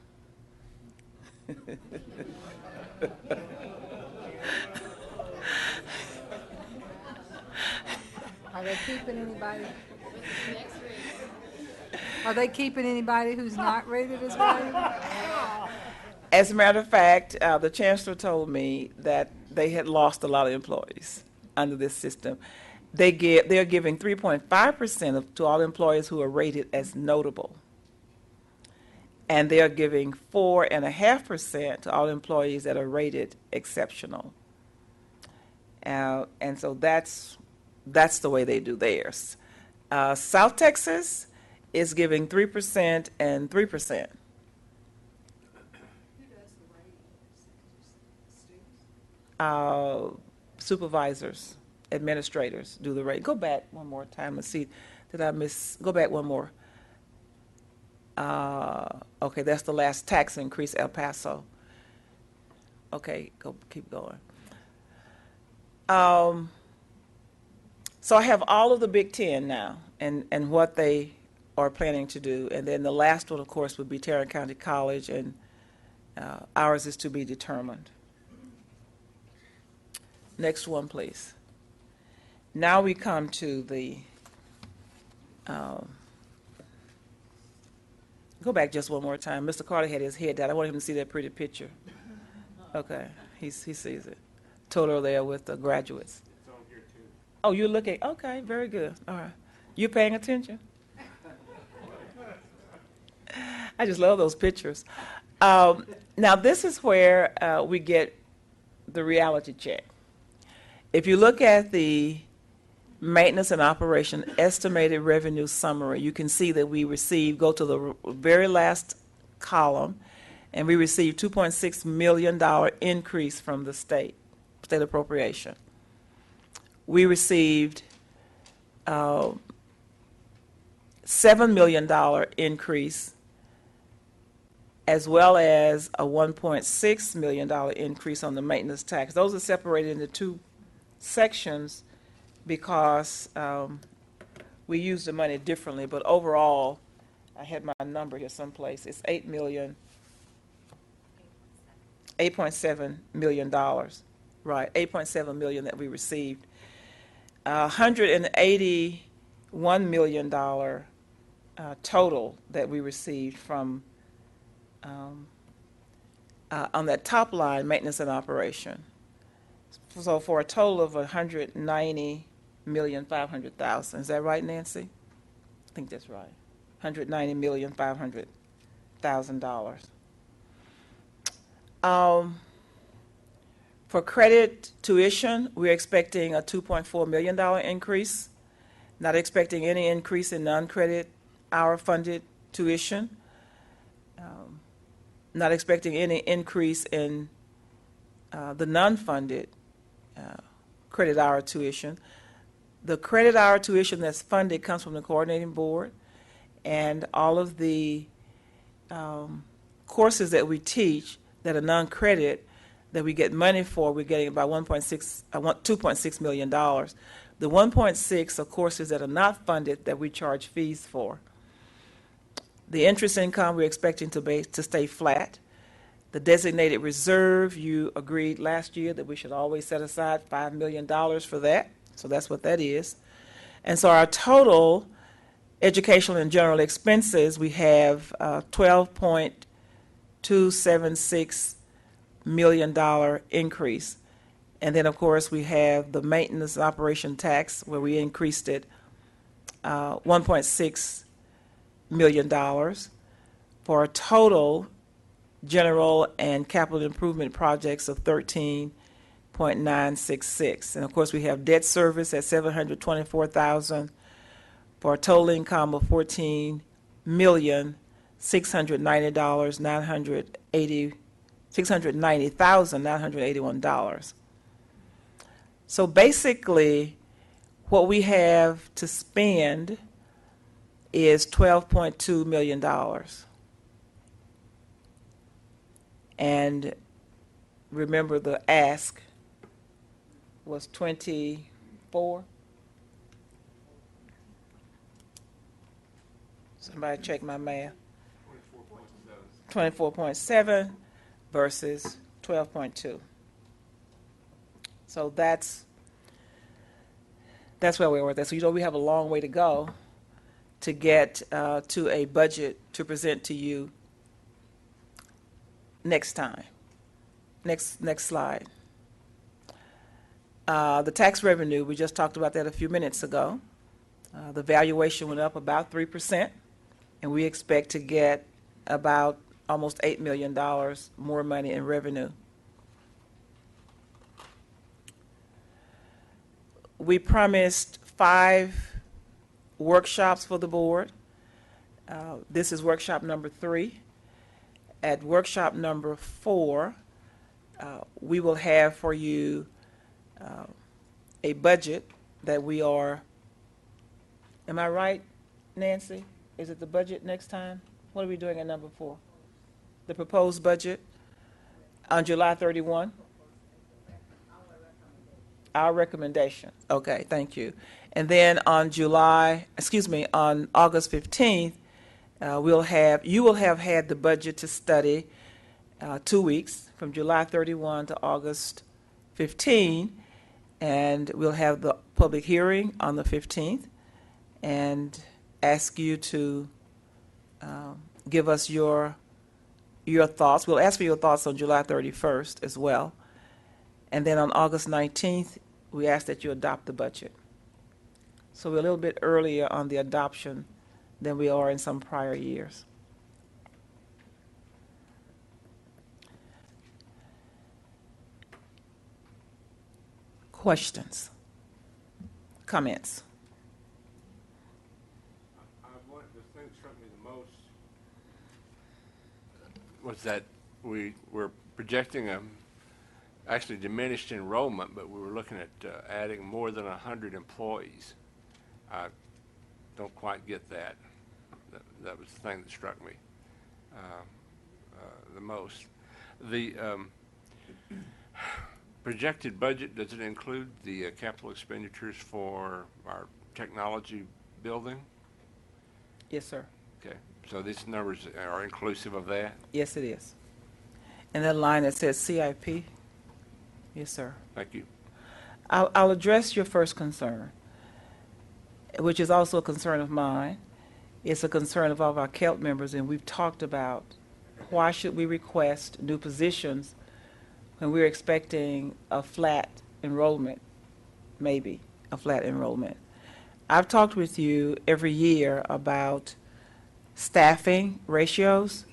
Are they keeping anybody? Are they keeping anybody who's not rated as valuable? As a matter of fact, the chancellor told me that they had lost a lot of employees under this system. They are giving 3.5% to all employees who are rated as notable. And they are giving 4.5% to all employees that are rated exceptional. And so that's the way they do theirs. South Texas is giving 3% and 3%. Supervisors, administrators do the rate. Go back one more time. Let's see. Did I miss? Go back one more. Okay, that's the last tax increase, El Paso. Okay, keep going. So I have all of the Big Ten now and what they are planning to do. And then the last one, of course, would be Tarrant County College, and ours is to be determined. Next one, please. Now we come to the, go back just one more time. Mr. Carter had his head down. I want him to see that pretty picture. Okay, he sees it. Total there with the graduates. It's on here too. Oh, you're looking, okay, very good. All right. You paying attention? I just love those pictures. Now, this is where we get the reality check. If you look at the maintenance and operation estimated revenue summary, you can see that we received, go to the very last column, and we received $2.6 million increase from the state appropriation. We received $7 million increase, as well as a $1.6 million increase on the maintenance tax. Those are separated into two sections because we use the money differently, but overall, I had my number here someplace. It's $8.7 million, right? $8.7 million that we received. $181 million total that we received from on that top line, maintenance and operation. So for a total of $190,500,000. Is that right, Nancy? I think that's right. $190,500,000. For credit tuition, we're expecting a $2.4 million increase. Not expecting any increase in non-credit hour funded tuition. Not expecting any increase in the non-funded credit hour tuition. The credit hour tuition that's funded comes from the coordinating board, and all of the courses that we teach that are non-credit that we get money for, we're getting about $2.6 million. The 1.6 are courses that are not funded that we charge fees for. The interest income we're expecting to stay flat. The designated reserve, you agreed last year that we should always set aside $5 million for that. So that's what that is. And so our total educational and general expenses, we have $12.276 million increase. And then, of course, we have the maintenance operation tax where we increased it $1.6 million for a total general and capital improvement projects of $13.966. And of course, we have debt service at $724,000 for a total income of $690,981. So basically, what we have to spend is $12.2 million. And remember, the ask was 24. Somebody check my math. 24.7 versus 12.2. So that's where we were with that. So we have a long way to go to get to a budget to present to you next time. Next slide. The tax revenue, we just talked about that a few minutes ago. The valuation went up about 3%, and we expect to get about almost $8 million more money in revenue. We promised 5 workshops for the board. This is workshop number 3. At workshop number 4, we will have for you a budget that we are, am I right, Nancy? Is it the budget next time? What are we doing at number 4? The proposed budget on July 31? Our recommendation. Okay, thank you. And then on on August 15th, you will have had the budget to study 2 weeks, from July 31 to August 15, and we'll have the public hearing on the 15th and ask you to give us your thoughts. We'll ask for your thoughts on July 31st as well. And then on August 19th, we ask that you adopt the budget. So we're a little bit earlier on the adoption than we are in some prior years. Questions? Comments? The thing that struck me the most was that we were projecting actually diminished enrollment, but we were looking at adding more than 100 employees. I don't quite get that. That was the thing that struck me the most. The projected budget, does it include the capital expenditures for our technology building? Yes, sir. Okay, so these numbers are inclusive of that? Yes, it is. And that line that says CIP? Yes, sir. Thank you. I'll address your first concern, which is also a concern of mine. It's a concern of all of our CELT members, and we've talked about why should we request new positions when we're expecting a flat enrollment, maybe a flat enrollment. I've talked with you every year about staffing ratios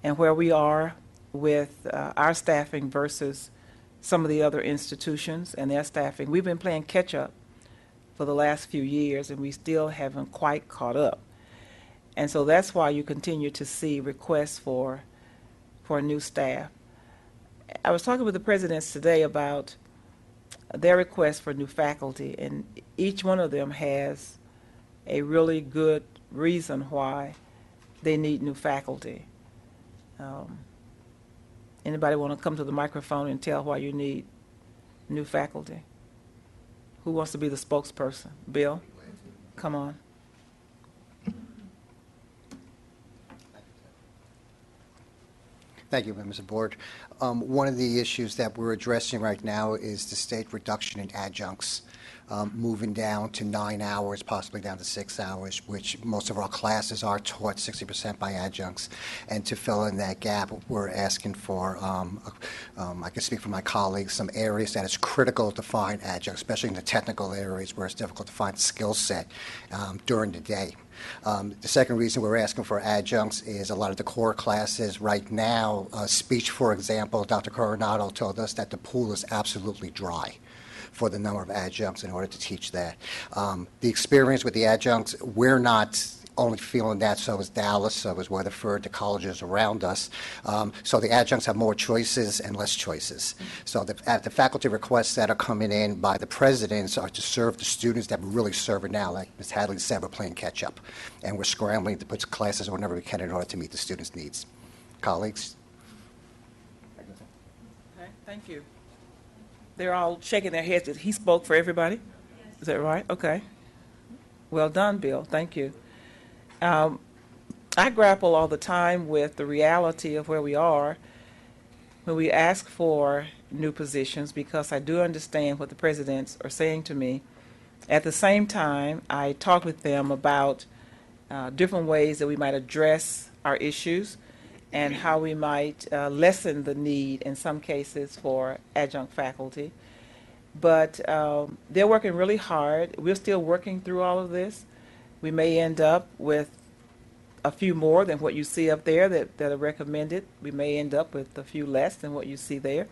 and where we are with our staffing versus some of the other institutions and their staffing. We've been playing catch up for the last few years, and we still haven't quite caught up. And so that's why you continue to see requests for new staff. I was talking with the presidents today about their request for new faculty, and each one of them has a really good reason why they need new faculty. Anybody want to come to the microphone and tell why you need new faculty? Who wants to be the spokesperson? Bill, come on. Thank you, members of the board. One of the issues that we're addressing right now is the state reduction in adjuncts, moving down to 9 hours, possibly down to 6 hours, which most of our classes are taught 60% by adjuncts. And to fill in that gap, we're asking for, I can speak for my colleagues, some areas that it's critical to find adjuncts, especially in the technical areas where it's difficult to find skill set during the day. The second reason we're asking for adjuncts is a lot of the core classes right now, speech, for example, Dr. Coronado told us that the pool is absolutely dry for the number of adjuncts in order to teach that. The experience with the adjuncts, we're not only feeling that, so is Dallas, so is Weatherford, the colleges around us. So the adjuncts have more choices and less choices. So the faculty requests that are coming in by the presidents are to serve the students that we're really serving now. Like Ms. Hadley said, we're playing catch up, and we're scrambling to put classes whenever we can in order to meet the students' needs. Colleagues? Okay, thank you. They're all shaking their heads. He spoke for everybody? Yes. Is that right? Okay. Well done, Bill. Thank you. I grapple all the time with the reality of where we are when we ask for new positions, because I do understand what the presidents are saying to me. At the same time, I talk with them about different ways that we might address our issues and how we might lessen the need in some cases for adjunct faculty. But they're working really hard. We're still working through all of this. We may end up with a few more than what you see up there that are recommended. We may end up with a few less than what you see there.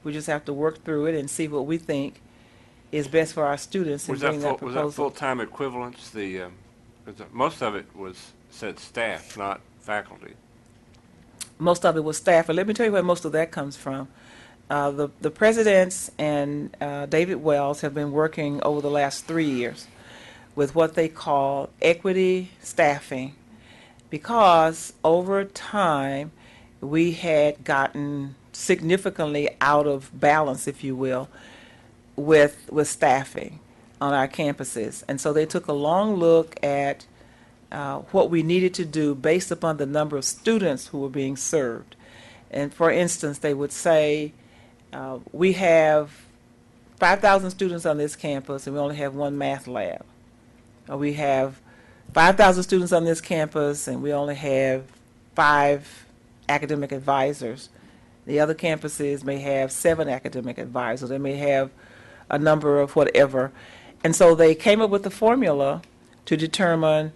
We just have to work through it and see what we think is best for our students and Was bring that that proposal. full-time equivalence? Most of it said staff, not faculty. Most of it was staff, but let me tell you where most of that comes from. The presidents and David Wells have been working over the last 3 years with what they call equity staffing, because over time we had gotten significantly out of balance, if you will, with staffing on our campuses. And so they took a long look at what we needed to do based upon the number of students who were being served. And for instance, they would say, we have 5,000 students on this campus and we only have one math lab. Or we have 5,000 students on this campus and we only have 5 academic advisors. The other campuses may have 7 academic advisors. They may have a number of whatever. And so they came up with a formula to determine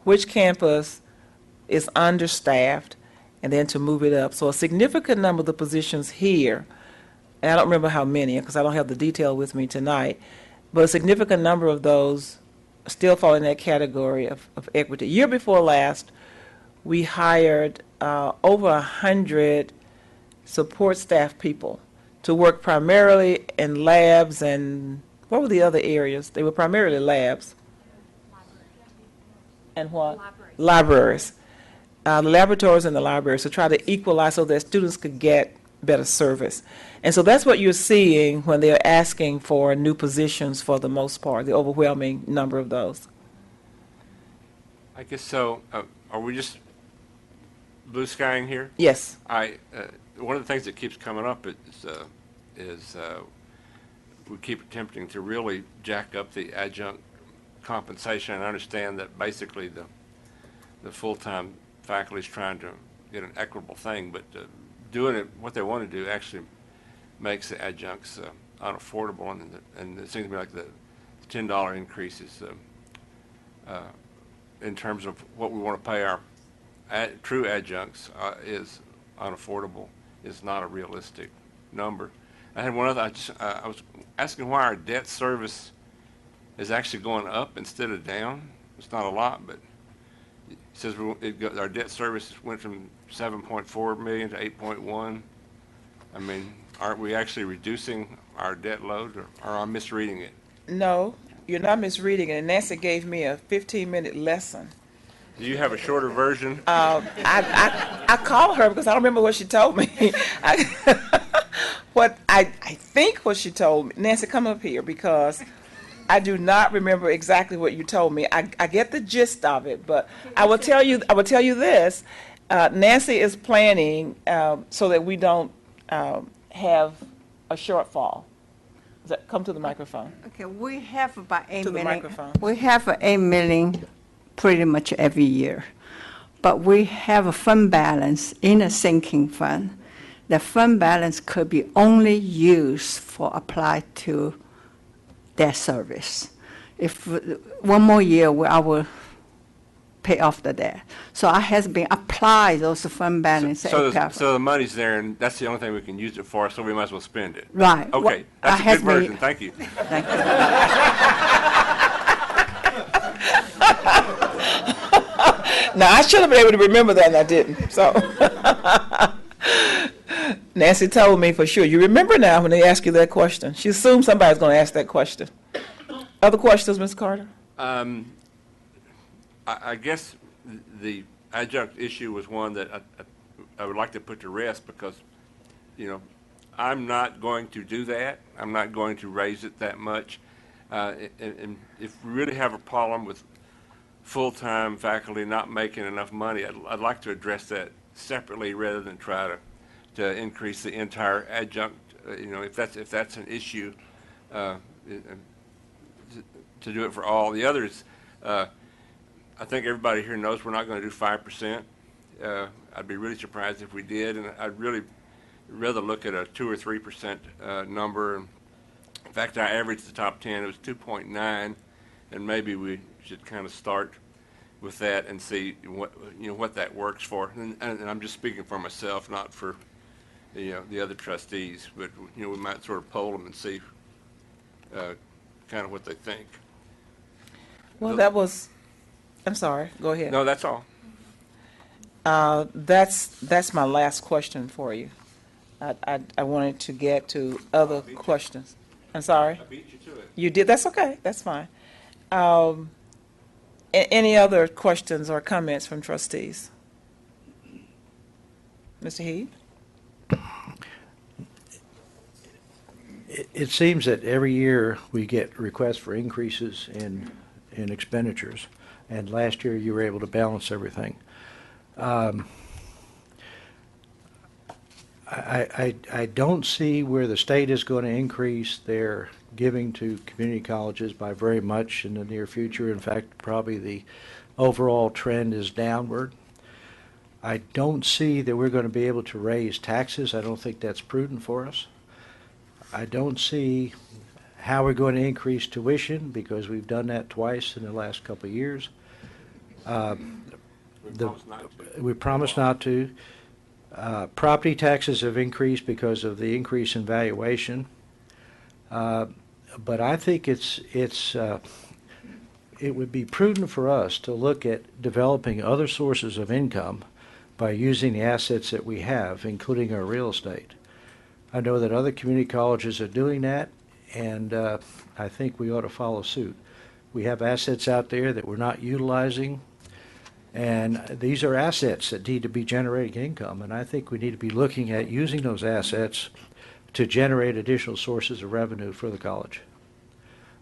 which campus is understaffed and then to move it up. So a significant number of the positions here, and I don't remember how many because I don't have the detail with me tonight, but a significant number of those still fall in that category of equity. Year before last, we hired over 100 support staff people to work primarily in labs and what were the other areas? They were primarily labs. And what? Libraries. The laboratories and the libraries to try to equalize so that students could get better service. And so that's what you're seeing when they're asking for new positions for the most part, the overwhelming number of those. I guess so. Are we just blue skying here? Yes. One of the things that keeps coming up is we keep attempting to really jack up the adjunct compensation. I understand that basically the full-time faculty is trying to get an equitable thing, but doing it, what they want to do actually makes the adjuncts unaffordable, and it seems to me like the $10 increases in terms of what we want to pay our true adjuncts is unaffordable, is not a realistic number. I had one other, I was asking why our debt service is actually going up instead of down. It's not a lot, but it says our debt service went from 7.4 million to 8.1. I mean, aren't we actually reducing our debt load, or am I misreading it? No, you're not misreading it. And Nancy gave me a 15-minute lesson. Do you have a shorter version? I called her because I don't remember what she told me. I think what she told me, Nancy, come up here, because I do not remember exactly what you told me. I get the gist of it, but I will tell you this. Nancy is planning so that we don't have a shortfall. Come to the microphone. Okay, we have about $8 To the million. microphone. We have $8 million pretty much every year, but we have a fund balance in a sinking fund. The fund balance could be only used for applied to debt service. If one more year, I will pay off the debt. So I has been applied those fund balance. So the money's there, and that's the only thing we can use it for, so we might as well spend it. Right. Okay, that's a good version. Thank you. Thank you. Now, I should have been able to remember that, and I didn't. So, Nancy told me for sure. You remember now when they ask you that question. She assumes somebody's going to ask that question. Other questions, Ms. Carter? I guess the adjunct issue was one that I would like to put to rest, because, I'm not going to do that. I'm not going to raise it that much. And if we really have a problem with full-time faculty not making enough money, I'd like to address that separately rather than try to increase the entire adjunct. If that's an issue, to do it for all. The others, I think everybody here knows we're not going to do 5%. I'd be really surprised if we did, and I'd really rather look at a 2 or 3% number. In fact, I averaged the top 10. It was 2.9, and maybe we should kind of start with that and see what that works for. And I'm just speaking for myself, not for the other trustees. But we might sort of poll them and see kind of what they think. Well, that was, I'm sorry, go ahead. No, that's all. That's my last question for you. I wanted to get to other questions. I'm sorry? I beat you to it. You did, that's okay, that's fine. Any other questions or comments from trustees? Mr. Heath? It seems that every year we get requests for increases in expenditures, and last year you were able to balance everything. I don't see where the state is going to increase their giving to community colleges by very much in the near future. In fact, probably the overall trend is downward. I don't see that we're going to be able to raise taxes. I don't think that's prudent for us. I don't see how we're going to increase tuition because we've done that twice in the last couple of years. We promised not to. Property taxes have increased because of the increase in valuation. But I think it would be prudent for us to look at developing other sources of income by using the assets that we have, including our real estate. I know that other community colleges are doing that, and I think we ought to follow suit. We have assets out there that we're not utilizing, and these are assets that need to be generating income, and I think we need to be looking at using those assets to generate additional sources of revenue for the college.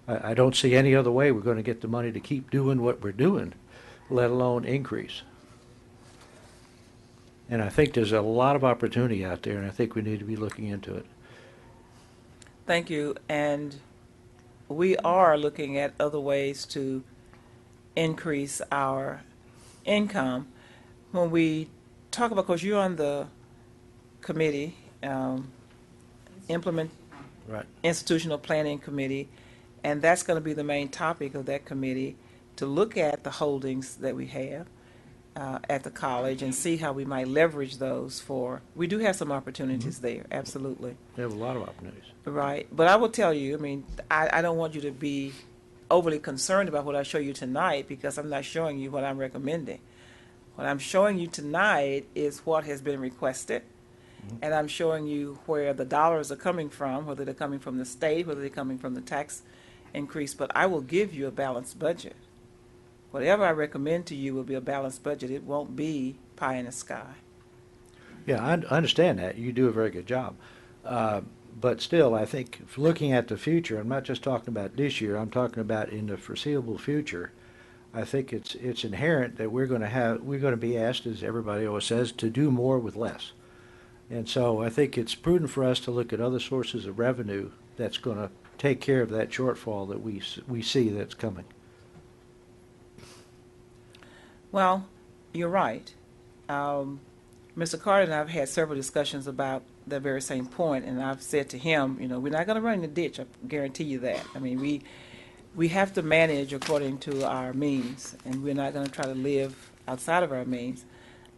I don't see any other way we're going to get the money to keep doing what we're doing, let alone increase. And I think there's a lot of opportunity out there, and I think we need to be looking into it. Thank you. And we are looking at other ways to increase our income. When we talk about, because you're on the committee, Institutional Planning Committee, and that's going to be the main topic of that committee, to look at the holdings that we have at the college and see how we might leverage those for, we do have some opportunities there, absolutely. We have a lot of opportunities. Right, but I will tell you, I mean, I don't want you to be overly concerned about what I show you tonight, because I'm not showing you what I'm recommending. What I'm showing you tonight is what has been requested, and I'm showing you where the dollars are coming from, whether they're coming from the state, whether they're coming from the tax increase, but I will give you a balanced budget. Whatever I recommend to you will be a balanced budget. It won't be pie in the sky. Yeah, I understand that. You do a very good job. But still, I think looking at the future, I'm not just talking about this year, I'm talking about in the foreseeable future. I think it's inherent that we're going to be asked, as everybody always says, to do more with less. And so I think it's prudent for us to look at other sources of revenue that's going to take care of that shortfall that we see that's coming. Well, you're right. Mr. Carter and I have had several discussions about that very same point, and I've said to him, you know, we're not going to run in the ditch, I guarantee you that. I mean, we have to manage according to our means, and we're not going to try to live outside of our means.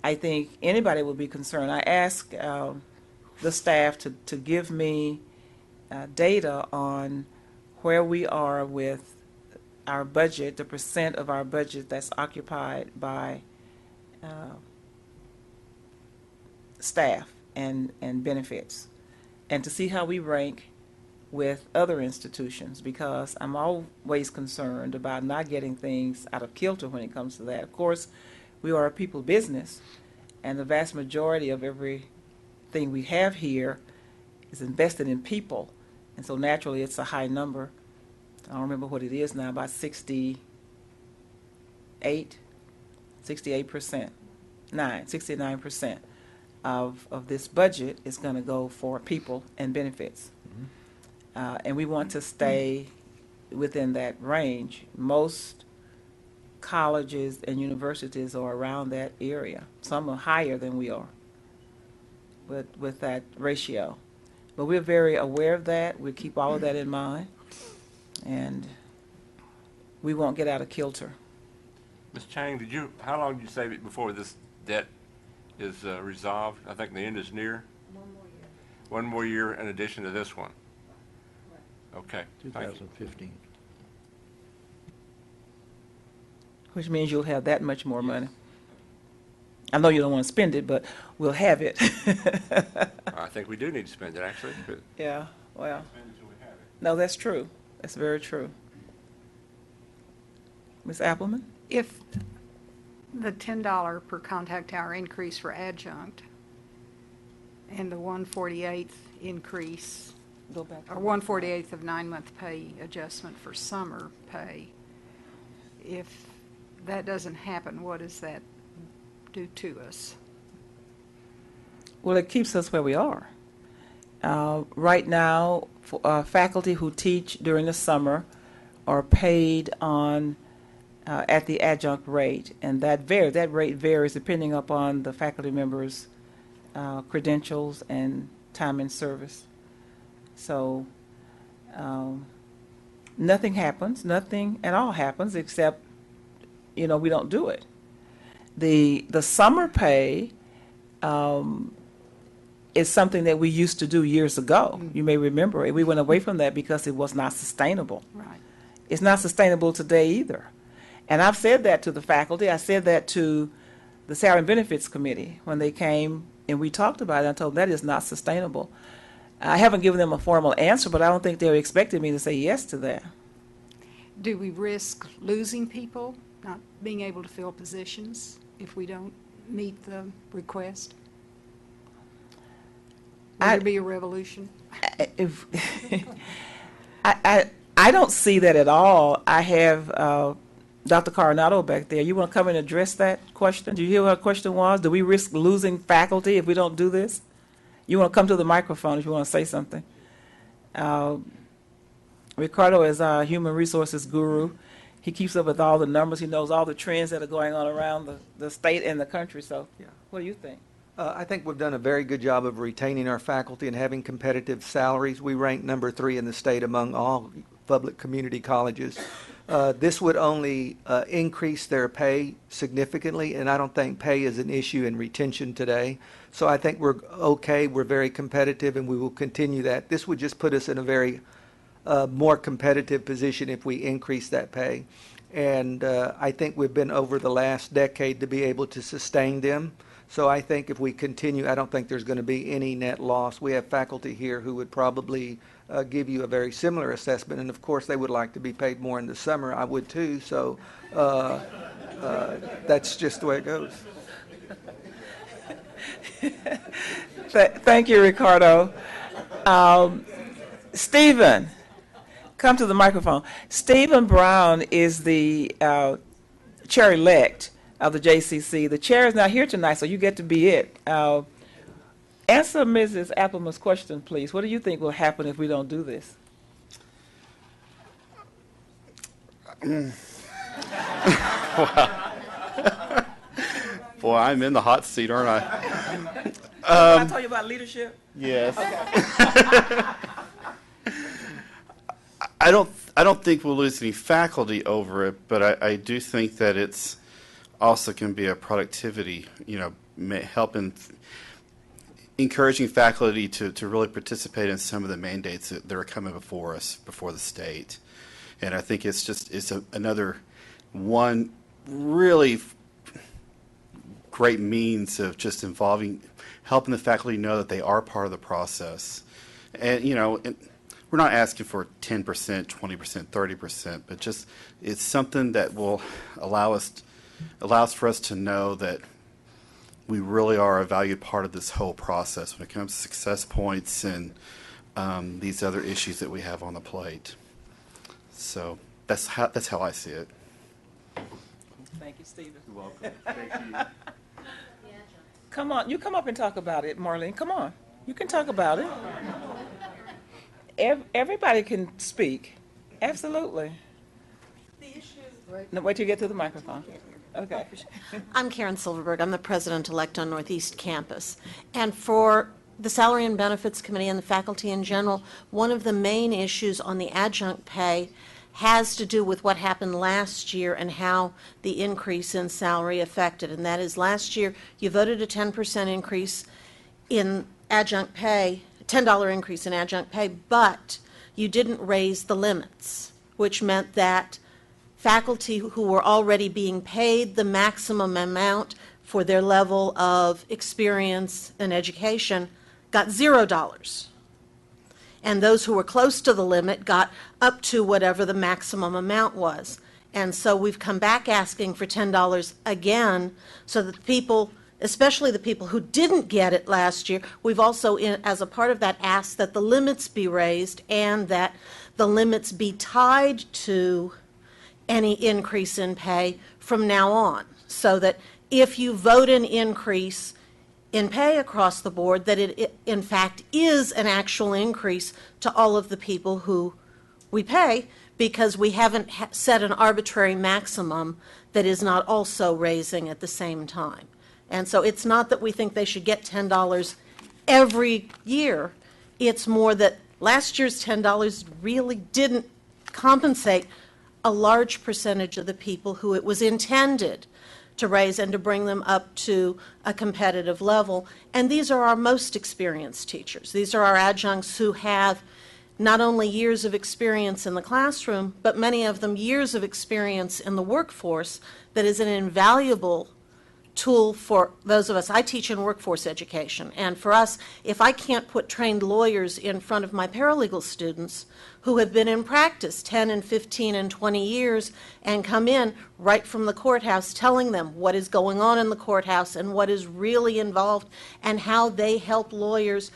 I think anybody would be concerned. I asked the staff to give me data on where we are with our budget, the percent of our budget that's occupied by staff and benefits, and to see how we rank with other institutions, because I'm always concerned about not getting things out of kilter when it comes to that. Of course, we are a people business, and the vast majority of everything we have here is invested in people, and so naturally it's a high number. I don't remember what it is now, about 68%, 69% of this budget is going to go for people and benefits. And we want to stay within that range. Most colleges and universities are around that area. Some are higher than we are with that ratio. But we're very aware of that. We keep all of that in mind. And we won't get out of kilter. Ms. Chang, how long did you say before this debt is resolved? I think the end is near. 1 more year. 1 more year in addition to this one. Okay. Thank you. 2015. Which means you'll have that much more money. I know you don't want to spend it, but we'll have it. I think we do need to spend it, actually, but Yeah, well, no, that's true. That's very true. Ms. Appleman? If the $10 per contact hour increase for adjunct and the 1/48th increase, Go back. or 1/48th of 9-month pay adjustment for summer pay, if that doesn't happen, what does that do to us? Well, it keeps us where we are. Right now, faculty who teach during the summer are paid on at the adjunct rate, and that rate varies depending upon the faculty members' credentials and time in service. So nothing at all happens except, we don't do it. The summer pay is something that we used to do years ago. You may remember it. We went away from that because it was not sustainable. Right. It's not sustainable today either. And I've said that to the faculty. I said that to the Salary and Benefits Committee when they came and we talked about it. I told them that is not sustainable. I haven't given them a formal answer, but I don't think they were expecting me to say yes to that. Do we risk losing people, not being able to fill positions if we don't meet the request? Will there be a revolution? I don't see that at all. I have Dr. Coronado back there. You want to come and address that question? Do you hear what her question was? Do we risk losing faculty if we don't do this? You want to come to the microphone if you want to say something. Ricardo is our human resources guru. He keeps up with all the numbers. He knows all the trends that are going on around the state and the country. So what do you think? I think we've done a very good job of retaining our faculty and having competitive salaries. We rank number 3 in the state among all public community colleges. This would only increase their pay significantly, and I don't think pay is an issue in retention today. So I think we're okay, we're very competitive, and we will continue that. This would just put us in a very more competitive position if we increase that pay. And I think we've been over the last decade to be able to sustain them. So I think if we continue, I don't think there's going to be any net loss. We have faculty here who would probably give you a very similar assessment, and of course they would like to be paid more in the summer. I would too, so that's just the way it goes. Thank you, Ricardo. Stephen, come to the microphone. Stephen Brown is the chair-elect of the JCC. The chair is not here tonight, so you get to be it. Answer Mrs. Appleman's question, please. What do you think will happen if we don't do this? Boy, I'm in the hot seat, aren't I? Can I tell you about leadership? Yes. Okay. I don't think we'll lose any faculty over it, but I do think that it's also can be a productivity, helping encouraging faculty to really participate in some of the mandates that are coming before us, before the state. And I think it's another one really great means of just helping the faculty know that they are part of the process. And, we're not asking for 10%, 20%, 30%, but just it's something that will allows for us to know that we really are a valued part of this whole process when it comes to success points and these other issues that we have on the plate. So that's how I see it. Thank you, Stephen. You're welcome. Thank you. Come on, you come up and talk about it, Marlene. Come on, you can talk about it. Everybody can speak. Absolutely. No, wait till you get to the microphone. Okay. I'm Karen Silverberg. I'm the president-elect on Northeast Campus. And for the Salary and Benefits Committee and the faculty in general, one of the main issues on the adjunct pay has to do with what happened last year and how the increase in salary affected. And that is, last year you voted a 10% increase in adjunct pay, $10 increase in adjunct pay, but you didn't raise the limits, which meant that faculty who were already being paid the maximum amount for their level of experience and education got $0. And those who were close to the limit got up to whatever the maximum amount was. And so we've come back asking for $10 again, so that the people, especially the people who didn't get it last year, we've also, as a part of that, asked that the limits be raised and that the limits be tied to any increase in pay from now on, so that if you vote an increase in pay across the board, that it in fact is an actual increase to all of the people who we pay, because we haven't set an arbitrary maximum that is not also raising at the same time. And so it's not that we think they should get $10 every year. It's more that last year's $10 really didn't compensate a large percentage of the people who it was intended to raise and to bring them up to a competitive level. And these are our most experienced teachers. These are our adjuncts who have not only years of experience in the classroom, but many of them years of experience in the workforce that is an invaluable tool for those of us. I teach in workforce education, and for us, if I can't put trained lawyers in front of my paralegal students who have been in practice 10 and 15 and 20 years and come in right from the courthouse telling them what is going on in the courthouse and what is really involved and how they help lawyers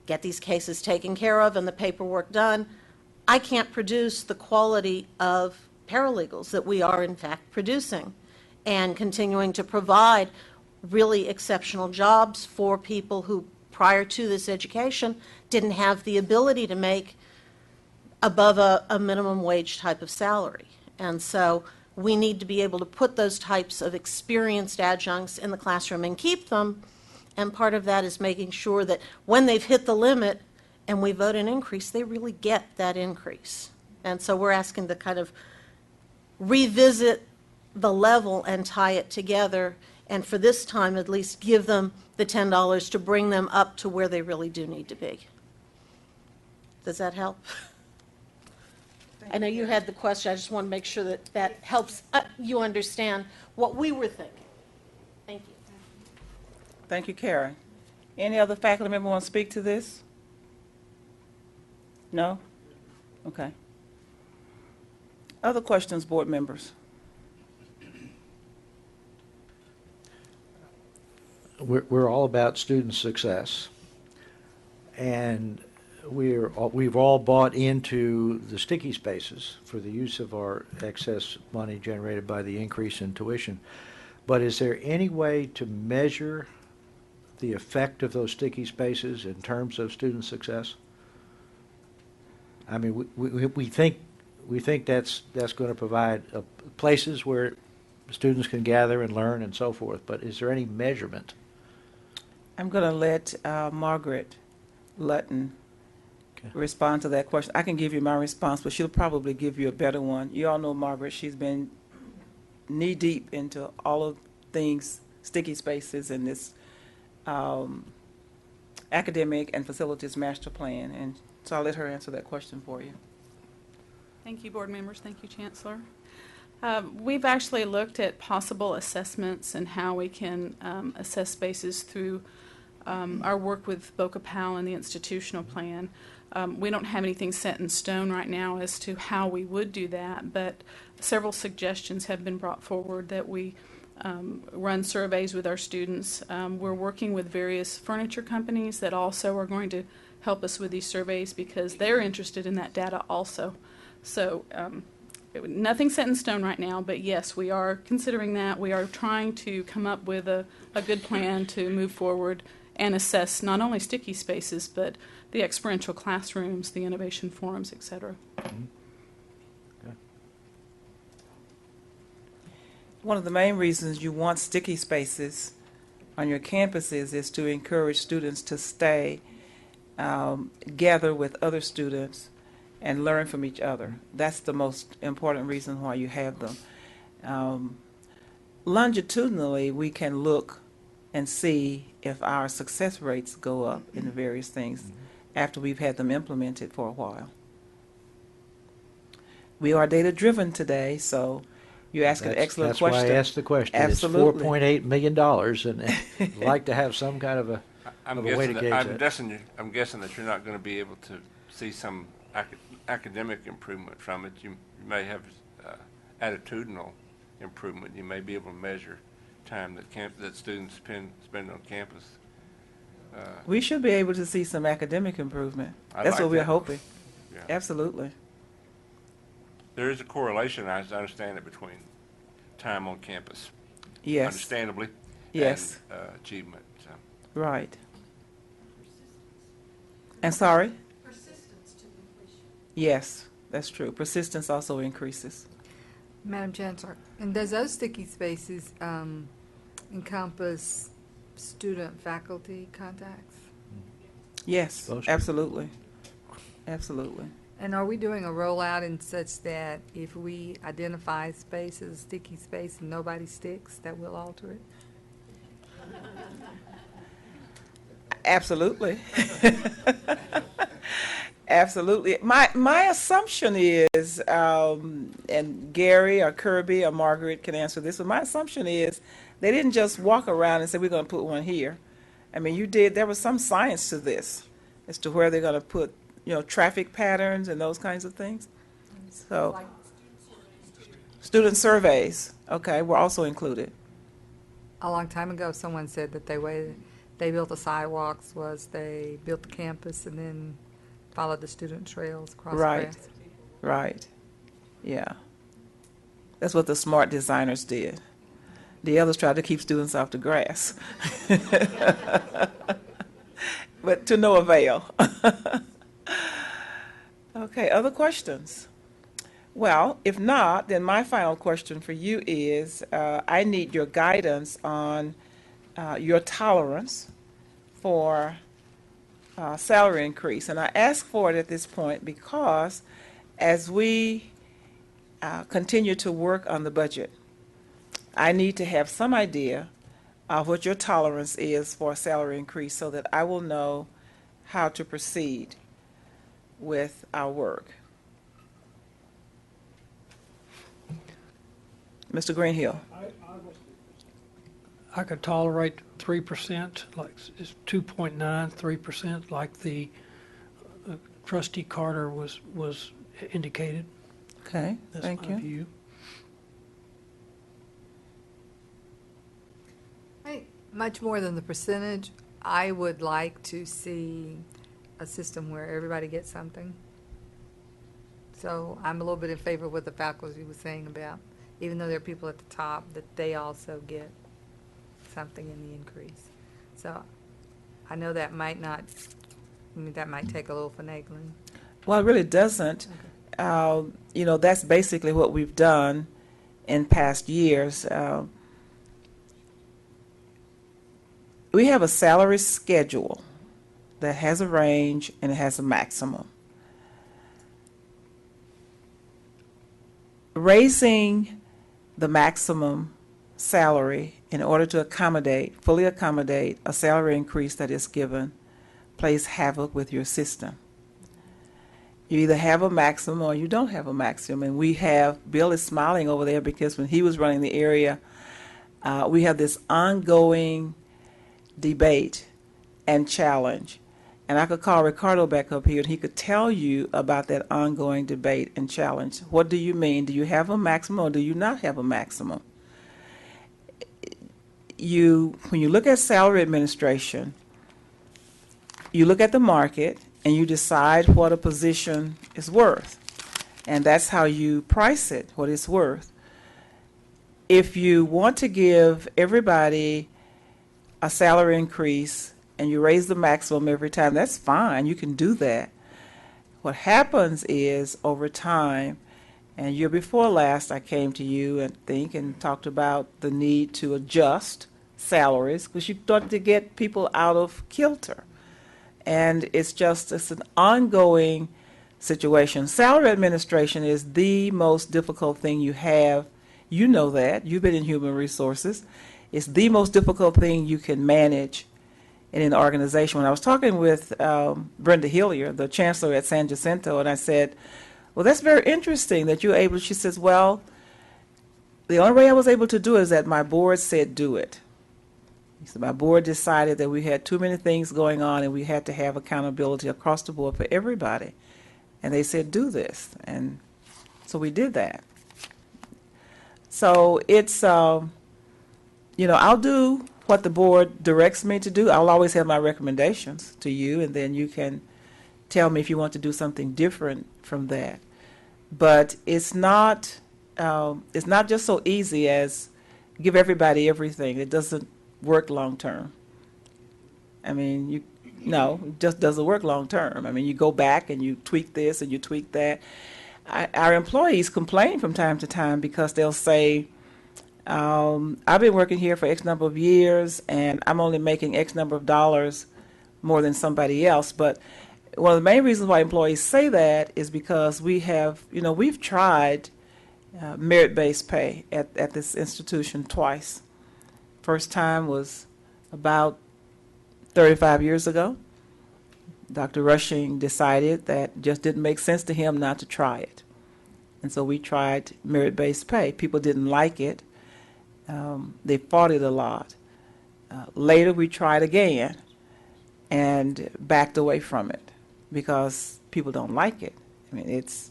get these cases taken care of and the paperwork done, I can't produce the quality of paralegals that we are in fact producing and continuing to provide really exceptional jobs for people who prior to this education didn't have the ability to make above a minimum wage type of salary. And so we need to be able to put those types of experienced adjuncts in the classroom and keep them. And part of that is making sure that when they've hit the limit and we vote an increase, they really get that increase. And so we're asking to kind of revisit the level and tie it together, and for this time at least give them the $10 to bring them up to where they really do need to be. Does that help? I know you had the question. I just want to make sure that that helps you understand what we were thinking. Thank you. Thank you, Karen. Any other faculty member want to speak to this? No? Okay. Other questions, board members? We're all about student success, and we've all bought into the sticky spaces for the use of our excess money generated by the increase in tuition. But is there any way to measure the effect of those sticky spaces in terms of student success? I mean, we think that's going to provide places where students can gather and learn and so forth. But is there any measurement? I'm going to let Margaret Lutton respond to that question. I can give you my response, but she'll probably give you a better one. You all know Margaret. She's been knee-deep into all of things sticky spaces in this academic and facilities master plan, and so I'll let her answer that question for you. Thank you, board members. Thank you, Chancellor. We've actually looked at possible assessments and how we can assess spaces through our work with Boca Powell and the institutional plan. We don't have anything set in stone right now as to how we would do that, but several suggestions have been brought forward that we run surveys with our students. We're working with various furniture companies that also are going to help us with these surveys because they're interested in that data also. So nothing set in stone right now, but yes, we are considering that. We are trying to come up with a good plan to move forward and assess not only sticky spaces, but the experiential classrooms, the innovation forums, et cetera. Mm-hmm. Okay. One of the main reasons you want sticky spaces on your campuses is to encourage students to stay, gather with other students, and learn from each other. That's the most important reason why you have them. Longitudinally, we can look and see if our success rates go up in the various things after we've had them implemented for a while. We are data-driven today, so you ask an excellent question. That's why I asked the question. Absolutely. It's $4.8 million, and I'd like to have some kind of a way to gauge it. I'm guessing that you're not going to be able to see some academic improvement from it. You may have attitudinal improvement. You may be able to measure time that students spend on campus. We should be able to see some academic improvement. That's what we're hoping. Yeah. Absolutely. There is a correlation, as I understand it, between time on campus. Yes. Understandably. Yes. And achievement. So. Right. And sorry? Persistence to completion. Yes, that's true. Persistence also increases. Madam Chancellor, and does those sticky spaces encompass student-faculty contacts? Yes, absolutely. Absolutely. And are we doing a rollout in such that if we identify space as a sticky space and nobody sticks, that we'll alter it? Absolutely. Absolutely. My assumption is, and Gary or Kirby or Margaret can answer this, but my assumption is they didn't just walk around and say, we're going to put one here. I mean, there was some science to this as to where they're going to put, traffic patterns and those kinds of things. So, student surveys, okay, were also included. A long time ago, someone said that the way they built the sidewalks was they built the campus and then followed the student trails across Right, grass. right, yeah. That's what the smart designers did. The others tried to keep students off the grass. But to no avail. Okay, other questions? Well, if not, then my final question for you is, I need your guidance on your tolerance for salary increase. And I ask for it at this point because as we continue to work on the budget, I need to have some idea of what your tolerance is for a salary increase so that I will know how to proceed with our work. Mr. Greenhill. I could tolerate 3%, like it's 2.9, 3%, like the trustee Carter was indicated. Okay, That's thank my you. view. Much more than the percentage, I would like to see a system where everybody gets something. So I'm a little bit in favor of what the faculty was saying about, even though there are people at the top, that they also get something in the increase. So I know that might not, that might take a little finagling. Well, it really doesn't. Okay. That's basically what we've done in past years. We have a salary schedule that has a range and it has a maximum. Raising the maximum salary in order to fully accommodate a salary increase that is given plays havoc with your system. You either have a maximum or you don't have a maximum. And Bill is smiling over there because when he was running the area, we have this ongoing debate and challenge. And I could call Ricardo back up here and he could tell you about that ongoing debate and challenge. What do you mean? Do you have a maximum or do you not have a maximum? When you look at salary administration, you look at the market and you decide what a position is worth. And that's how you price it, what it's worth. If you want to give everybody a salary increase and you raise the maximum every time, that's fine. You can do that. What happens is over time, and year before last, I came to you and talked about the need to adjust salaries because you thought to get people out of kilter. And it's an ongoing situation. Salary administration is the most difficult thing you have. You know that. You've been in human resources. It's the most difficult thing you can manage in an organization. When I was talking with Brenda Hillier, the chancellor at San Jacinto, and I said, well, that's very interesting that you're able, she says, well, the only way I was able to do it is that my board said do it. So my board decided that we had too many things going on and we had to have accountability across the board for everybody. And they said, do this. And so we did that. So it's, I'll do what the board directs me to do. I'll always have my recommendations to you, and then you can tell me if you want to do something different from that. But it's not just so easy as give everybody everything. It doesn't work long term. I mean, it just doesn't work long term. I mean, you go back and you tweak this and you tweak that. Our employees complain from time to time because they'll say, I've been working here for X number of years and I'm only making X number of dollars more than somebody else. But one of the main reasons why employees say that is because we've tried merit-based pay at this institution twice. First time was about 35 years ago. Dr. Rushing decided that it just didn't make sense to him not to try it. And so we tried merit-based pay. People didn't like it. They fought it a lot. Later we tried again and backed away from it because people don't like it. I mean, it's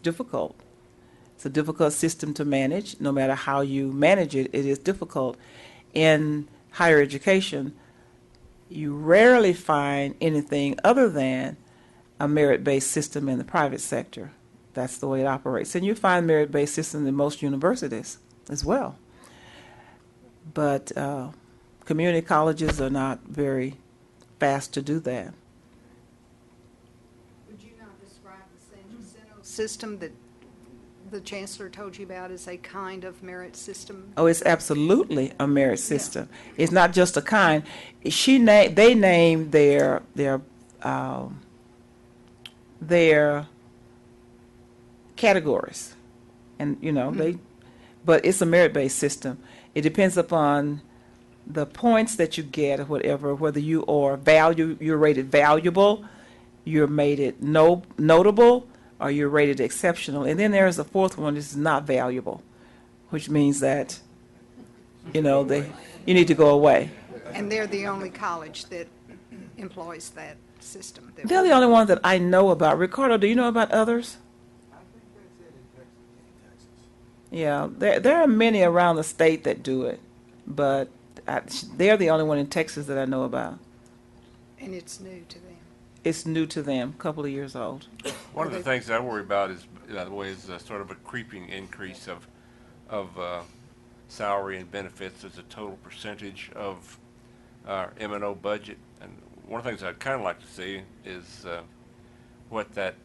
difficult. It's a difficult system to manage. No matter how you manage it, it is difficult. In higher education, you rarely find anything other than a merit-based system in the private sector. That's the way it operates. And you find merit-based systems in most universities as well. But community colleges are not very fast to do that. Would you not describe the San Jacinto system that the chancellor told you about as a kind of merit system? Oh, it's absolutely a merit system. Yeah. It's not just a kind. They named their categories, and but it's a merit-based system. It depends upon the points that you get or whatever, whether you're rated valuable, you're rated notable, or you're rated exceptional. And then there's a fourth one, this is not valuable, which means that, you need to go away. And they're the only college that employs that system. They're the only one that I know about. Ricardo, do you know about others? Yeah, there are many around the state that do it, but they're the only one in Texas that I know about. And it's new to them. It's new to them, a couple of years old. One of the things I worry about is, sort of a creeping increase of salary and benefits as a total percentage of our M&O budget. And one of the things I'd kind of like to see is what that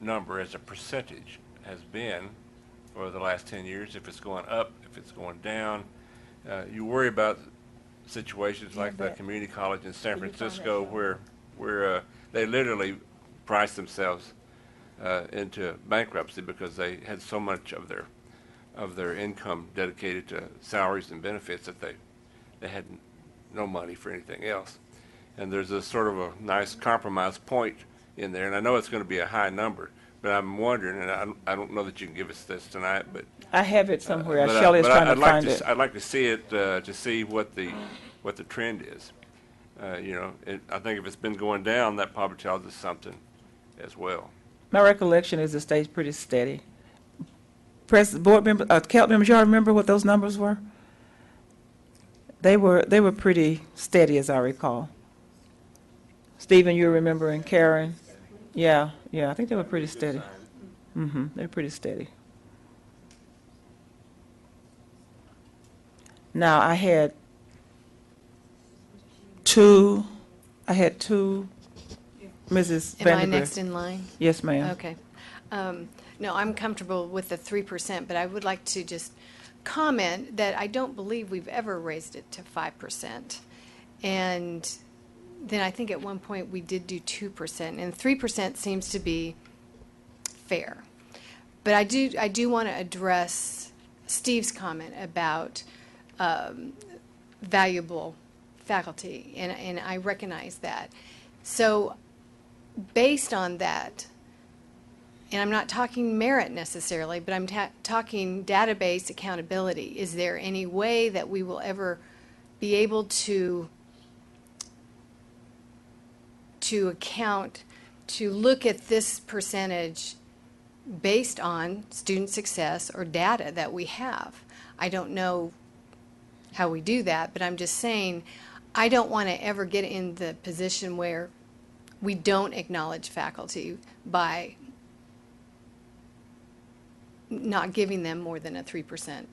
number as a percentage has been for the last 10 years, if it's going up, if it's going down. You worry about situations like the community college in San Francisco where they literally priced themselves into bankruptcy because they had so much of their income dedicated to salaries and benefits that they had no money for anything else. And there's a sort of a nice compromise point in there, and I know it's going to be a high number, but I'm wondering, and I don't know that you can give us this tonight, but I have it somewhere. Shelley's trying to find it. I'd like to see it to see what the trend is. I think if it's been going down, that probably tells us something as well. My recollection is it stays pretty steady. Board member, CALT members, y'all remember what those numbers were? They were pretty steady, as I recall. Stephen, you remember, and Karen? Yeah, I think they were pretty steady. They're pretty steady. Now, I had two, Mrs. Am I next in line? Yes, ma'am. Okay. No, I'm comfortable with the 3%, but I would like to just comment that I don't believe we've ever raised it to 5%. And then I think at one point we did do 2%, and 3% seems to be fair. But I do want to address Steve's comment about valuable faculty, and I recognize that. So based on that, and I'm not talking merit necessarily, but I'm talking database accountability. Is there any way that we will ever be able to account, to look at this percentage based on student success or data that we have? I don't know how we do that, but I'm just saying, I don't want to ever get in the position where we don't acknowledge faculty by not giving them more than a 3%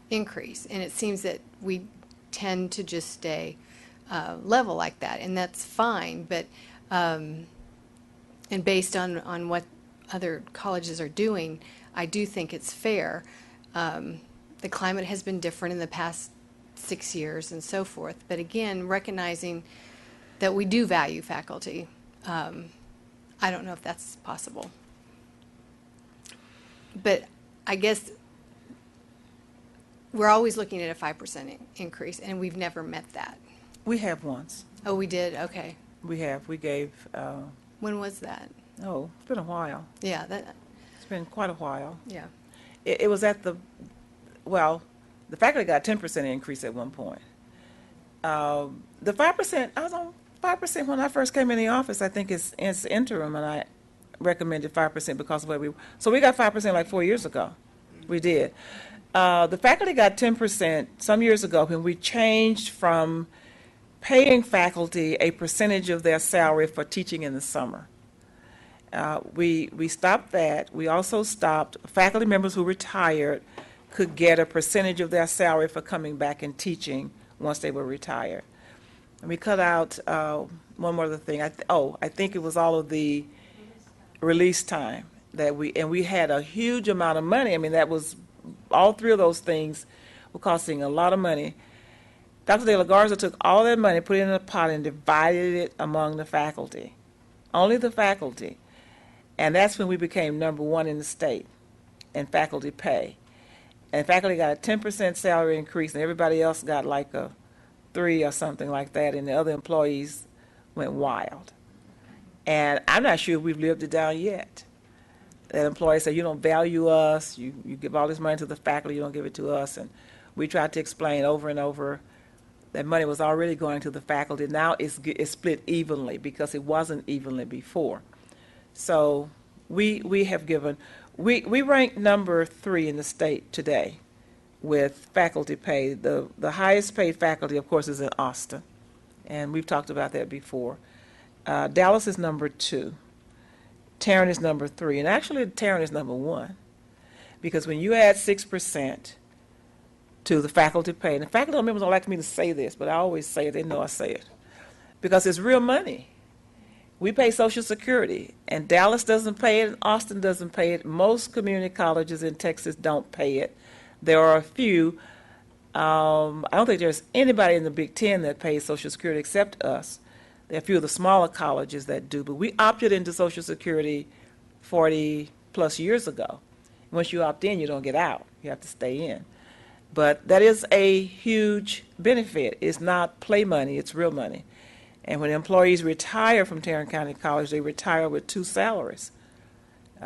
increase. And it seems that we tend to just stay level like that, and that's fine, but and based on what other colleges are doing, I do think it's fair. The climate has been different in the past 6 years and so forth, but again, recognizing that we do value faculty. I don't know if that's possible. But I guess we're always looking at a 5% increase, and we've never met that. We have once. Oh, we did? Okay. We have. We gave. When was that? Oh, it's been a while. Yeah, it's been quite a while. Yeah. It was at the faculty got a 10% increase at one point. The 5%, I was on 5% when I first came in the office. I think it's interim, and I recommended 5% because of where we were. So we got 5% like 4 years ago. We did. The faculty got 10% some years ago when we changed from paying faculty a percentage of their salary for teaching in the summer. We stopped that. We also stopped faculty members who retired could get a percentage of their salary for coming back and teaching once they were retired. And we cut out one more other thing. I think it was all of the release time that we had a huge amount of money. I mean, that was all three of those things were costing a lot of money. Dr. De La Garza took all that money, put it in a pot, and divided it among the faculty, only the faculty. And that's when we became #1 in the state in faculty pay. And faculty got a 10% salary increase, and everybody else got like a 3 or something like that, and the other employees went wild. And I'm not sure we've lived it down yet. That employees say, you don't value us, you give all this money to the faculty, you don't give it to us. And we tried to explain over and over that money was already going to the faculty. Now it's split evenly because it wasn't evenly before. So we have given, we rank #3 in the state today with faculty pay. The highest paid faculty, of course, is in Austin, and we've talked about that before. Dallas is #2. Tarrant is #3, and actually Tarrant is #1, because when you add 6% to the faculty pay, and the faculty members don't like me to say this, but I always say it, they know I say it, because it's real money. We pay Social Security, and Dallas doesn't pay it, and Austin doesn't pay it. Most community colleges in Texas don't pay it. There are a few. I don't think there's anybody in the Big Ten that pays Social Security except us. There are a few of the smaller colleges that do, but we opted into Social Security 40-plus years ago. Once you opt in, you don't get out. You have to stay in. But that is a huge benefit. It's not play money, it's real money. And when employees retire from Tarrant County College, they retire with 2 salaries,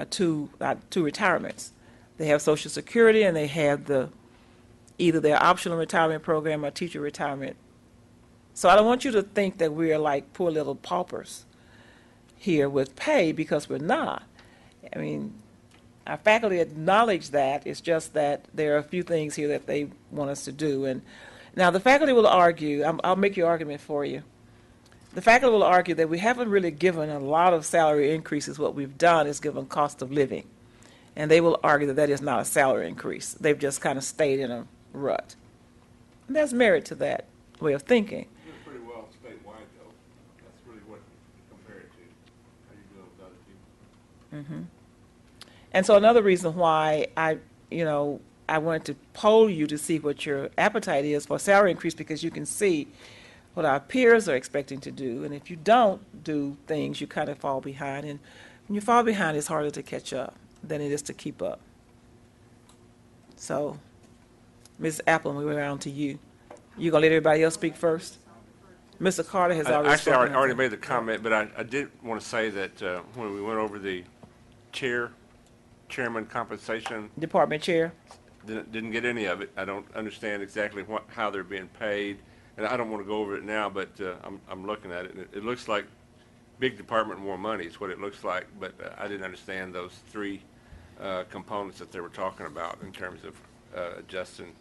two retirements. They have Social Security, and they have either their optional retirement program or teacher retirement. So I don't want you to think that we are like poor little paupers here with pay, because we're not. I mean, our faculty acknowledge that. It's just that there are a few things here that they want us to do. And now the faculty will argue, I'll make your argument for you. The faculty will argue that we haven't really given a lot of salary increases. What we've done is given cost of living. And they will argue that that is not a salary increase. They've just kind of stayed in a rut. And there's merit to that way of thinking. Pretty well statewide, though. That's really what you compare it to. How you deal with other people. Mm-hmm. And so another reason why I wanted to poll you to see what your appetite is for salary increase, because you can see what our peers are expecting to do. And if you don't do things, you kind of fall behind. And when you fall behind, it's harder to catch up than it is to keep up. So, Ms. Applin, we went around to you. You gonna let everybody else speak first? Mr. Carter has already spoken. I already made the comment, but I did want to say that when we went over the chair chairman compensation. Department chair? Didn't get any of it. I don't understand exactly how they're being paid, and I don't want to go over it now, but I'm looking at it, and it looks like big department, more money is what it looks like, but I didn't understand those three components that they were talking about in terms of adjusting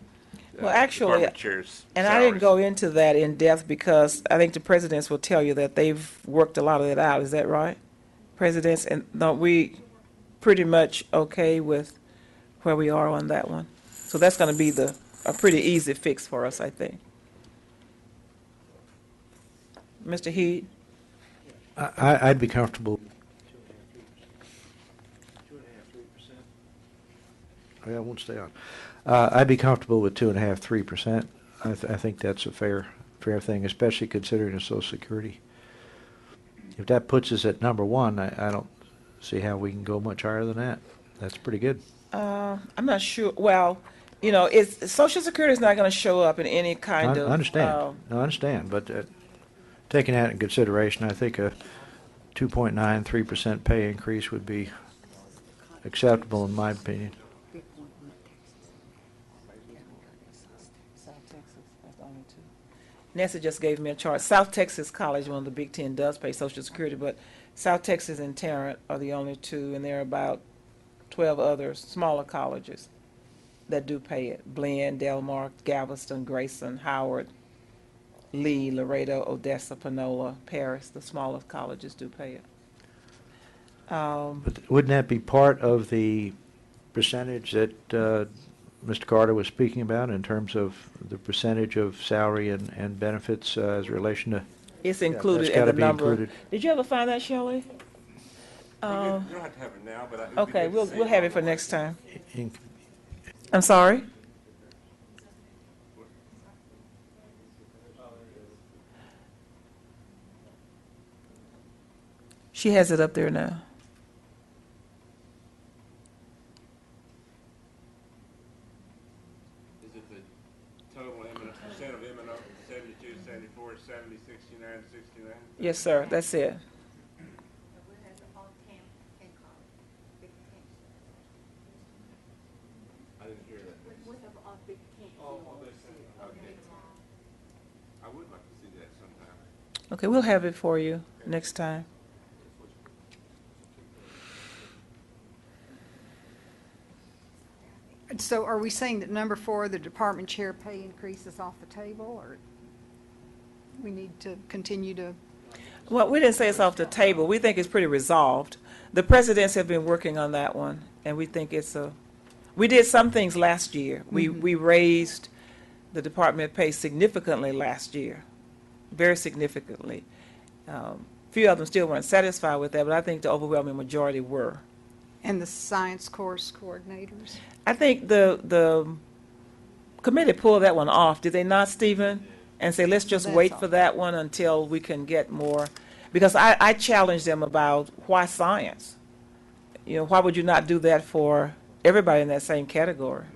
Well, actually, department chairs' and I didn't salaries. go into that in depth because I think the presidents will tell you that they've worked a lot of it out. Is that right? Presidents, and no, we pretty much okay with where we are on that one. So that's going to be a pretty easy fix for us, I think. Mr. Heed? I'd be comfortable. 2.5%, 3%. I won't stay on. I'd be comfortable with 2.5%, 3%. I think that's a fair thing, especially considering the Social Security. If that puts us at number one, I don't see how we can go much higher than that. That's pretty good. I'm not sure. Well, Social Security is not going to show up in any kind of. I understand. I understand, but taking that in consideration, I think a 2.93% pay increase would be acceptable in my opinion. Nancy just gave me a chart. South Texas College, one of the Big Ten, does pay Social Security, but South Texas and Tarrant are the only two, and there are about 12 other smaller colleges that do pay it. Blinn, Del Mar, Galveston, Grayson, Howard, Lee, Laredo, Odessa, Panola, Paris, the smallest colleges do pay it. But wouldn't that be part of the percentage that Mr. Carter was speaking about in terms of the percentage of salary and benefits as a relation to? It's included that's in gotta the be number. included. Did you ever find that, Shelley? You don't have to have it now, but it'd be Okay, good to see we'll have it for next time. In- I'm sorry? She has it up there now. Is it the total percent of M&O, 72, 74, 70, 69, 69? Yes, sir, that's it. I didn't hear that. Okay. I would like to see that sometime. Okay, we'll have it for you next time. So are we saying that number 4, the department chair pay increase is off the table, or we need to continue to? Well, we didn't say it's off the table. We think it's pretty resolved. The presidents have been working on that one, and we think we did some things last year. We raised the department pay significantly last year, very significantly. A few of them still weren't satisfied with that, but I think the overwhelming majority were. And the science course coordinators? I think the committee pulled that one off, did they not, Stephen? And say, let's just That's wait all. for that one until we can get more. Because I challenged them about why science? Why would you not do that for everybody in that same category?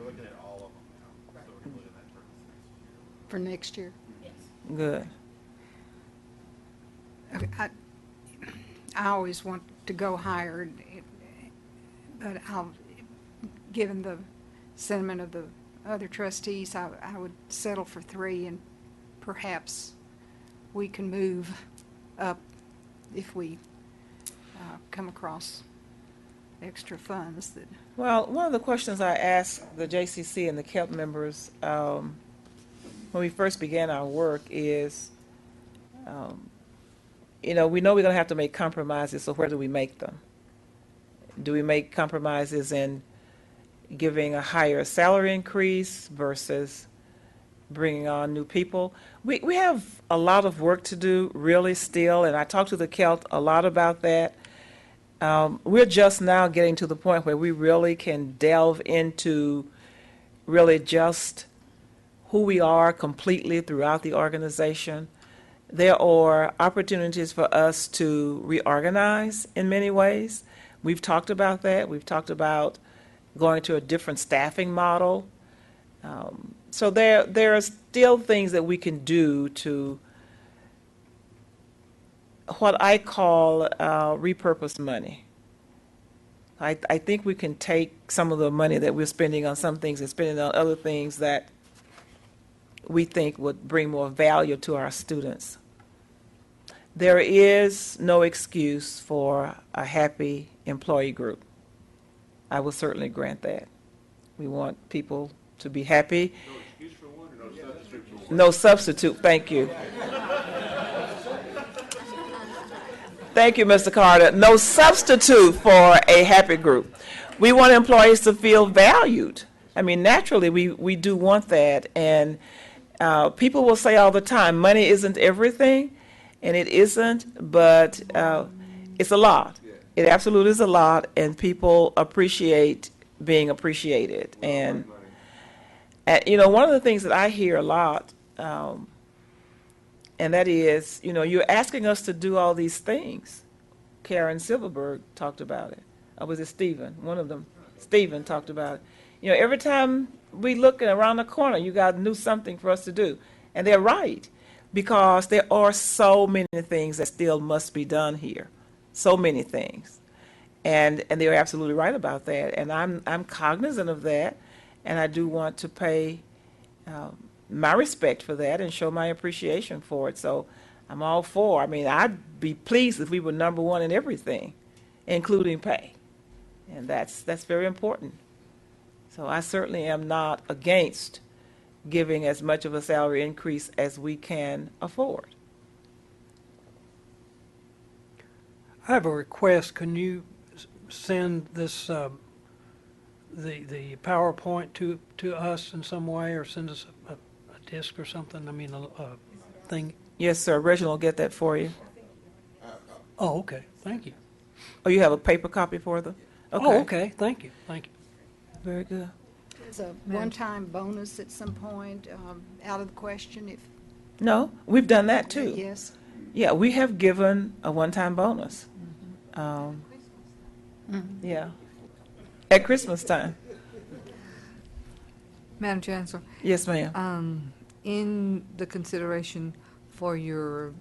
For next year? Good. Okay, I always want to go higher, but given the sentiment of the other trustees, I would settle for 3, and perhaps we can move up if we come across extra funds that. Well, one of the questions I asked the JCC and the KELP members when we first began our work is, we know we're going to have to make compromises, so where do we make them? Do we make compromises in giving a higher salary increase versus bringing on new people? We have a lot of work to do, really, still, and I talked to the KELP a lot about that. We're just now getting to the point where we really can delve into really just who we are completely throughout the organization. There are opportunities for us to reorganize in many ways. We've talked about that. We've talked about going to a different staffing model. So there are still things that we can do to what I call repurpose money. I think we can take some of the money that we're spending on some things and spend it on other things that we think would bring more value to our students. There is no excuse for a happy employee group. I will certainly grant that. We want people to be happy. No excuse for one or no substitute for one? No substitute, thank you. Thank you, Mr. Carter. No substitute for a happy group. We want employees to feel valued. I mean, naturally, we do want that. And people will say all the time, money isn't everything, and it isn't, but it's a lot. It absolutely is a lot, and people appreciate being appreciated. And you know, one of the things that I hear a lot, and that is, you know, you're asking us to do all these things. Karen Silverberg talked about it. Or was it Stephen? One of them. Stephen talked about it. You know, every time we look around the corner, you got to do something for us to do. And they're right, because there are so many things that still must be done here. So many things. And they're absolutely right about that. And I'm cognizant of that. And I do want to pay my respect for that and show my appreciation for it. So I'm all for. I mean, I'd be pleased if we were number one in everything, including pay. And that's very important. So I certainly am not against giving as much of a salary increase as we can afford. I have a request. Can you send this, the PowerPoint to us in some way, or send us a disk or something? I mean, a thing. Yes, sir. Reginald will get that for you. Oh, okay. Thank you. Oh, you have a paper copy for them? Okay. Oh, okay. Thank you. Thank you. Very good. Is a one-time bonus at some point out of the question? If No, we've done that too. Yes. Yeah, we have given a one-time bonus. Yeah, at Christmas time. Madam Chancellor? Yes, ma'am. In the consideration for your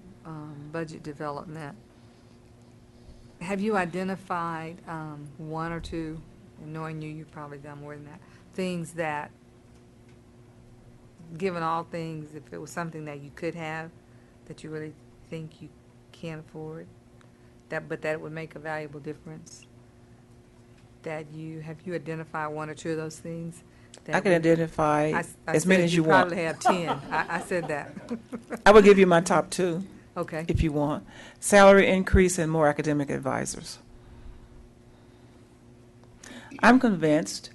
budget development, have you identified one or two, and knowing you, you've probably done more than that, things that, given all things, if it was something that you could have, that you really think you can't afford, but that it would make a valuable difference? Have you identified one or two of those things? I can identify as many as you want. You probably have 10. I said that. I will give you my top two. Okay. If you want. Salary increase and more academic advisors. I'm convinced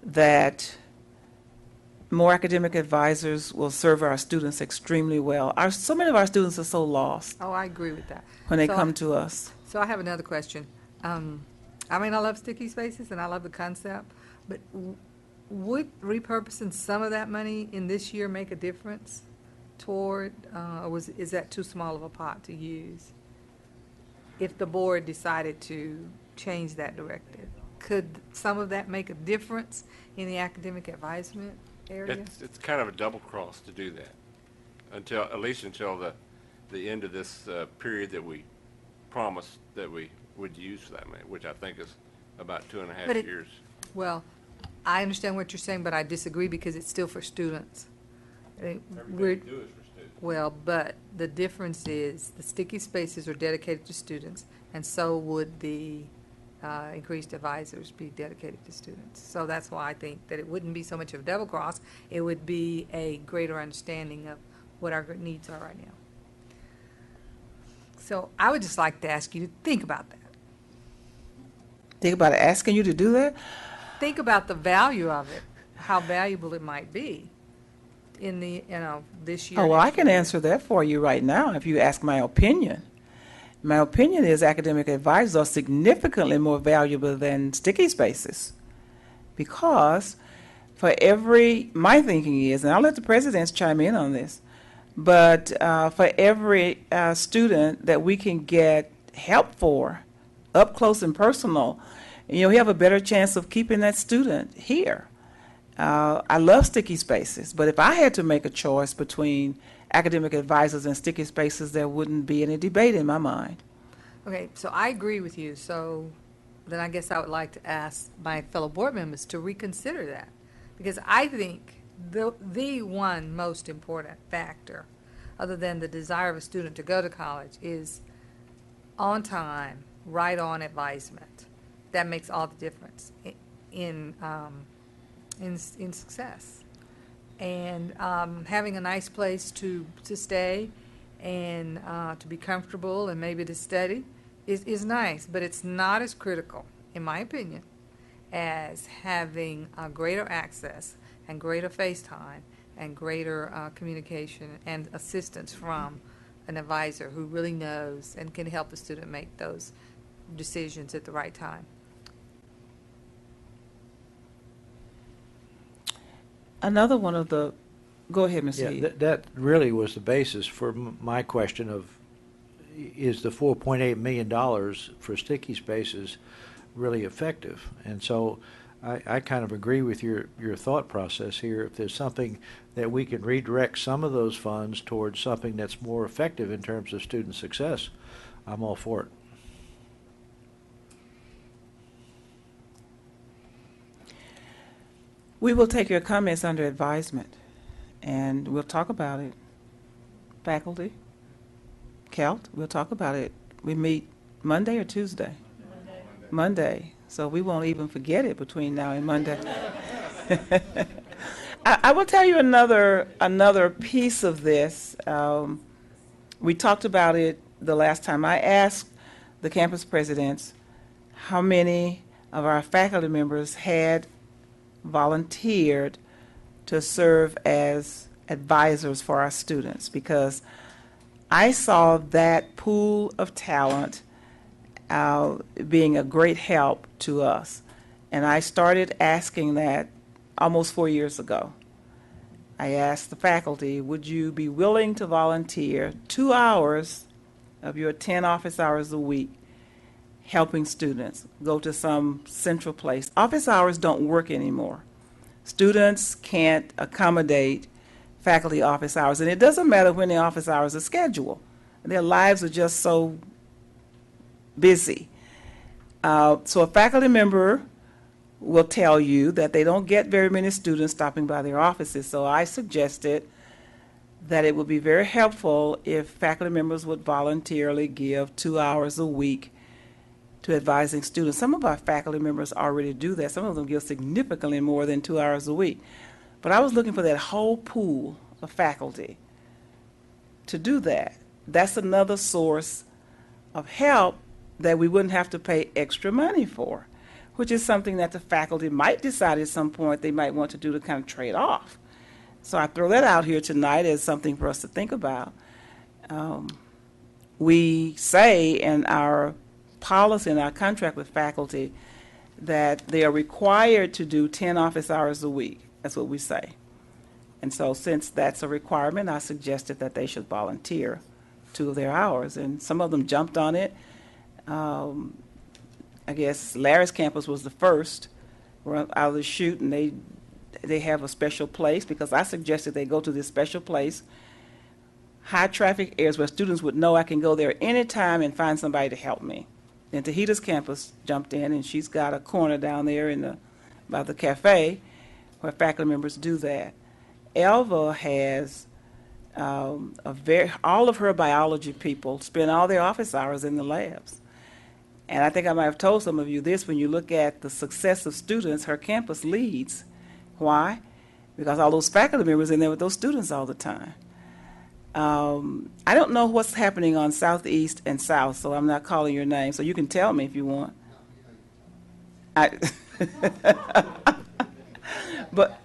that more academic advisors will serve our students extremely well. So many of our students are so lost. Oh, I agree with that. When they come to us. So I have another question. I mean, I love sticky spaces and I love the concept, but would repurposing some of that money in this year make a difference toward, or is that too small of a pot to use? If the board decided to change that directive, could some of that make a difference in the academic advisement area? It's kind of a double cross to do that, at least until the end of this period that we promised that we would use for that money, which I think is about 2.5 years. Well, I understand what you're saying, but I disagree because it's still for students. Everything we do is for students. Well, but the difference is the sticky spaces are dedicated to students, and so would the increased advisors be dedicated to students. So that's why I think that it wouldn't be so much of a double cross. It would be a greater understanding of what our needs are right now. So I would just like to ask you to think about that. Think about it, asking you to do that? Think about the value of it, how valuable it might be in the, this year. Oh, well, I can answer that for you right now if you ask my opinion. My opinion is academic advisors are significantly more valuable than sticky spaces, because my thinking is, and I'll let the presidents chime in on this, but for every student that we can get help for, up close and personal, we have a better chance of keeping that student here. I love sticky spaces, but if I had to make a choice between academic advisors and sticky spaces, there wouldn't be any debate in my mind. Okay, so I agree with you. So then I guess I would like to ask my fellow board members to reconsider that. Because I think the one most important factor, other than the desire of a student to go to college, is on time, right on advisement. That makes all the difference in success. And having a nice place to stay and to be comfortable and maybe to study is nice, but it's not as critical, in my opinion, as having greater access and greater face time and greater communication and assistance from an advisor who really knows and can help the student make those decisions at the right time. Another one of the, go ahead, Mr. Yeah, Heath. that really was the basis for my question of, is the $4.8 million for sticky spaces really effective? And so I kind of agree with your thought process here. If there's something that we can redirect some of those funds towards something that's more effective in terms of student success, I'm all for it. We will take your comments under advisement, and we'll talk about it. Faculty, Kelt, we'll talk about it. We meet Monday or Tuesday? Monday. So we won't even forget it between now and Monday. I will tell you another piece of this. We talked about it the last time. I asked the campus presidents how many of our faculty members had volunteered to serve as advisors for our students, because I saw that pool of talent being a great help to us. And I started asking that almost 4 years ago. I asked the faculty, would you be willing to volunteer 2 hours of your 10 office hours a week helping students go to some central place? Office hours don't work anymore. Students can't accommodate faculty office hours, and it doesn't matter when the office hours are scheduled. Their lives are just so busy. So a faculty member will tell you that they don't get very many students stopping by their offices. So I suggested that it would be very helpful if faculty members would voluntarily give 2 hours a week to advising students. Some of our faculty members already do that. Some of them give significantly more than 2 hours a week. But I was looking for that whole pool of faculty to do that. That's another source of help that we wouldn't have to pay extra money for, which is something that the faculty might decide at some point they might want to do to kind of trade off. So I throw that out here tonight as something for us to think about. We say in our policy, in our contract with faculty, that they are required to do 10 office hours a week. That's what we say. And so since that's a requirement, I suggested that they should volunteer 2 of their hours. And some of them jumped on it. I guess Larry's campus was the first. We're out of the chute, and they have a special place, because I suggested they go to this special place, high traffic areas where students would know I can go there anytime and find somebody to help me. And Tahita's campus jumped in, and she's got a corner down there by the cafe where faculty members do that. Elva has all of her biology people spend all their office hours in the labs. And I think I might have told some of you this, when you look at the success of students, her campus leads. Why? Because all those faculty members in there with those students all the time. I don't know what's happening on Southeast and South, so I'm not calling your name, so you can tell me if you want. But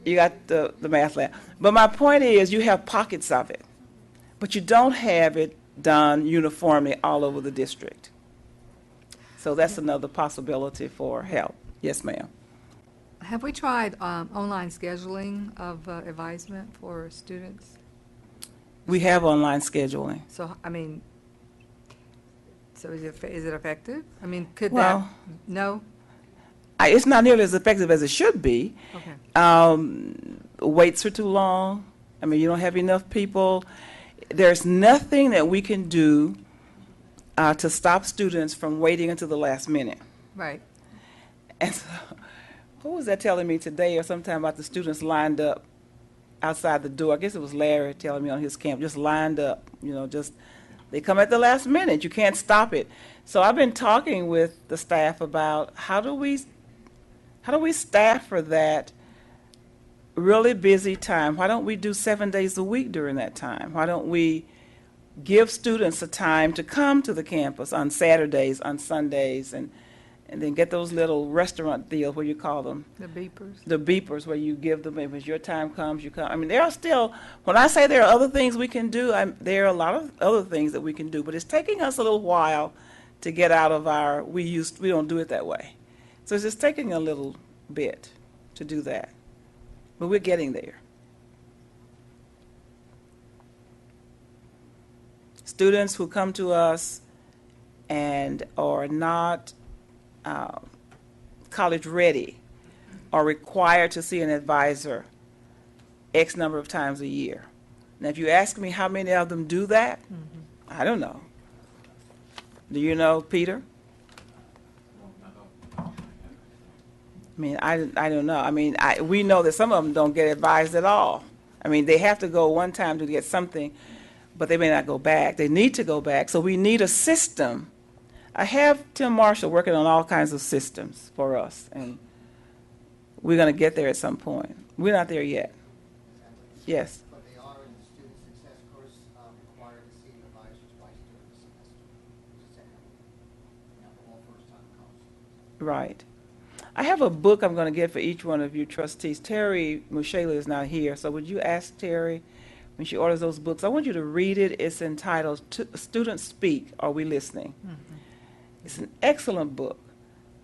you got the math lab. But my point is, you have pockets of it, but you don't have it done uniformly all over the district. So that's another possibility for help. Yes, ma'am. Have we tried online scheduling of advisement for students? We have online scheduling. So, I mean, so is it effective? I mean, could Well, that, no? It's not nearly as effective as it should be. Okay. Waits are too long. I mean, you don't have enough people. There's nothing that we can do to stop students from waiting until the last minute. Right. And so, who was that telling me today or sometime about the students lined up outside the door? I guess it was Larry telling me on his camp, just lined up, just, they come at the last minute. You can't stop it. So I've been talking with the staff about how do we staff for that really busy time? Why don't we do 7 days a week during that time? Why don't we give students a time to come to the campus on Saturdays, on Sundays, and then get those little restaurant deals, what you call them? The beepers. The beepers, where you give them, if your time comes, you come. I mean, there are still, when I say there are other things we can do, there are a lot of other things that we can do, but it's taking us a little while to get out of our, we don't do it that way. So it's just taking a little bit to do that. But we're getting there. Students who come to us and are not college ready are required to see an advisor X number of times a year. Now, if you ask me how many of them do that, I don't know. Do you know, Peter? I mean, I don't know. I mean, we know that some of them don't get advised at all. I mean, they have to go one time to get something, but they may not go back. They need to go back. So we need a system. I have Tim Marshall working on all kinds of systems for us, and we're going to get there at some point. We're not there yet. Yes? But they are in the student success course required to see an advisor twice during the semester. All first-time college. Right. I have a book I'm going to get for each one of you trustees. Terry Mushela is not here, so would you ask Terry when she orders those books? I want you to read it. It's entitled Students Speak, Are We Listening? It's an excellent book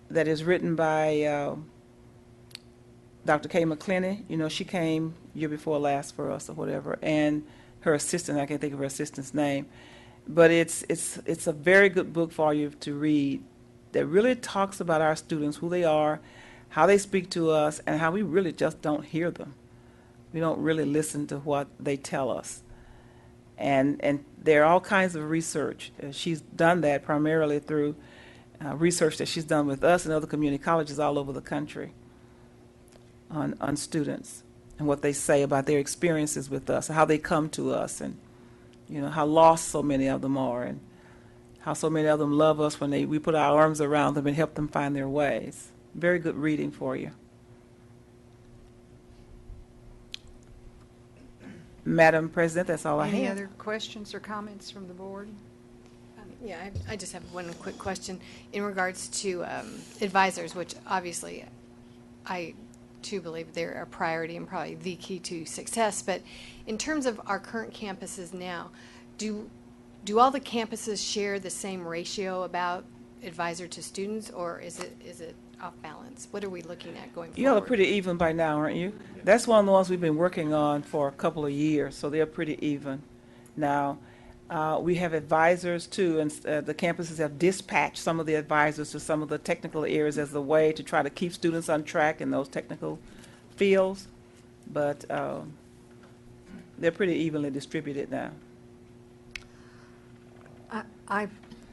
that is written by Dr. Kay McClenny. You know, she came year before last for us or whatever, and her assistant, I can't think of her assistant's name, but it's a very good book for you to read that really talks about our students, who they are, how they speak to us, and how we really just don't hear them. We don't really listen to what they tell us. And there are all kinds of research. She's done that primarily through research that she's done with us and other community colleges all over the country on students and what they say about their experiences with us, how they come to us, and how lost so many of them are, and how so many of them love us when we put our arms around them and help them find their ways. Very good reading for you. Madam President, that's all I have. Any other questions or comments from the board? Yeah, I just have one quick question in regards to advisors, which obviously I too believe they're a priority and probably the key to success. But in terms of our current campuses now, do all the campuses share the same ratio about advisor to students, or is it off balance? What are we looking at going forward? You all are pretty even by now, aren't you? That's one of the ones we've been working on for a couple of years, so they're pretty even now. We have advisors too, and the campuses have dispatched some of the advisors to some of the technical areas as a way to try to keep students on track in those technical fields, but they're pretty evenly distributed now.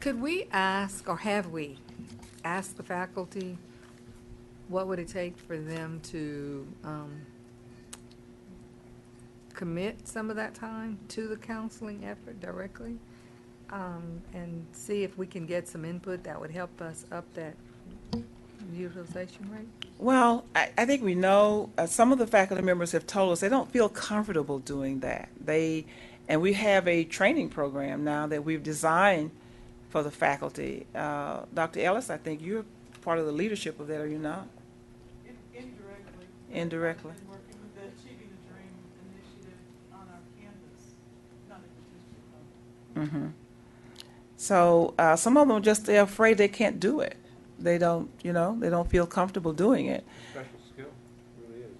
Could we ask, or have we asked the faculty, what would it take for them to commit some of that time to the counseling effort directly, and see if we can get some input that would help us up that utilization rate? Well, I think we know some of the faculty members have told us they don't feel comfortable doing that. And we have a training program now that we've designed for the faculty. Dr. Ellis, I think you're part of the leadership of that, are you not? Indirectly. Indirectly. I've been working with the Achieving the Dream initiative on our campus, not at the district level. So some of them they're afraid they can't do it. They don't, they don't feel comfortable doing it. Special skill, really is.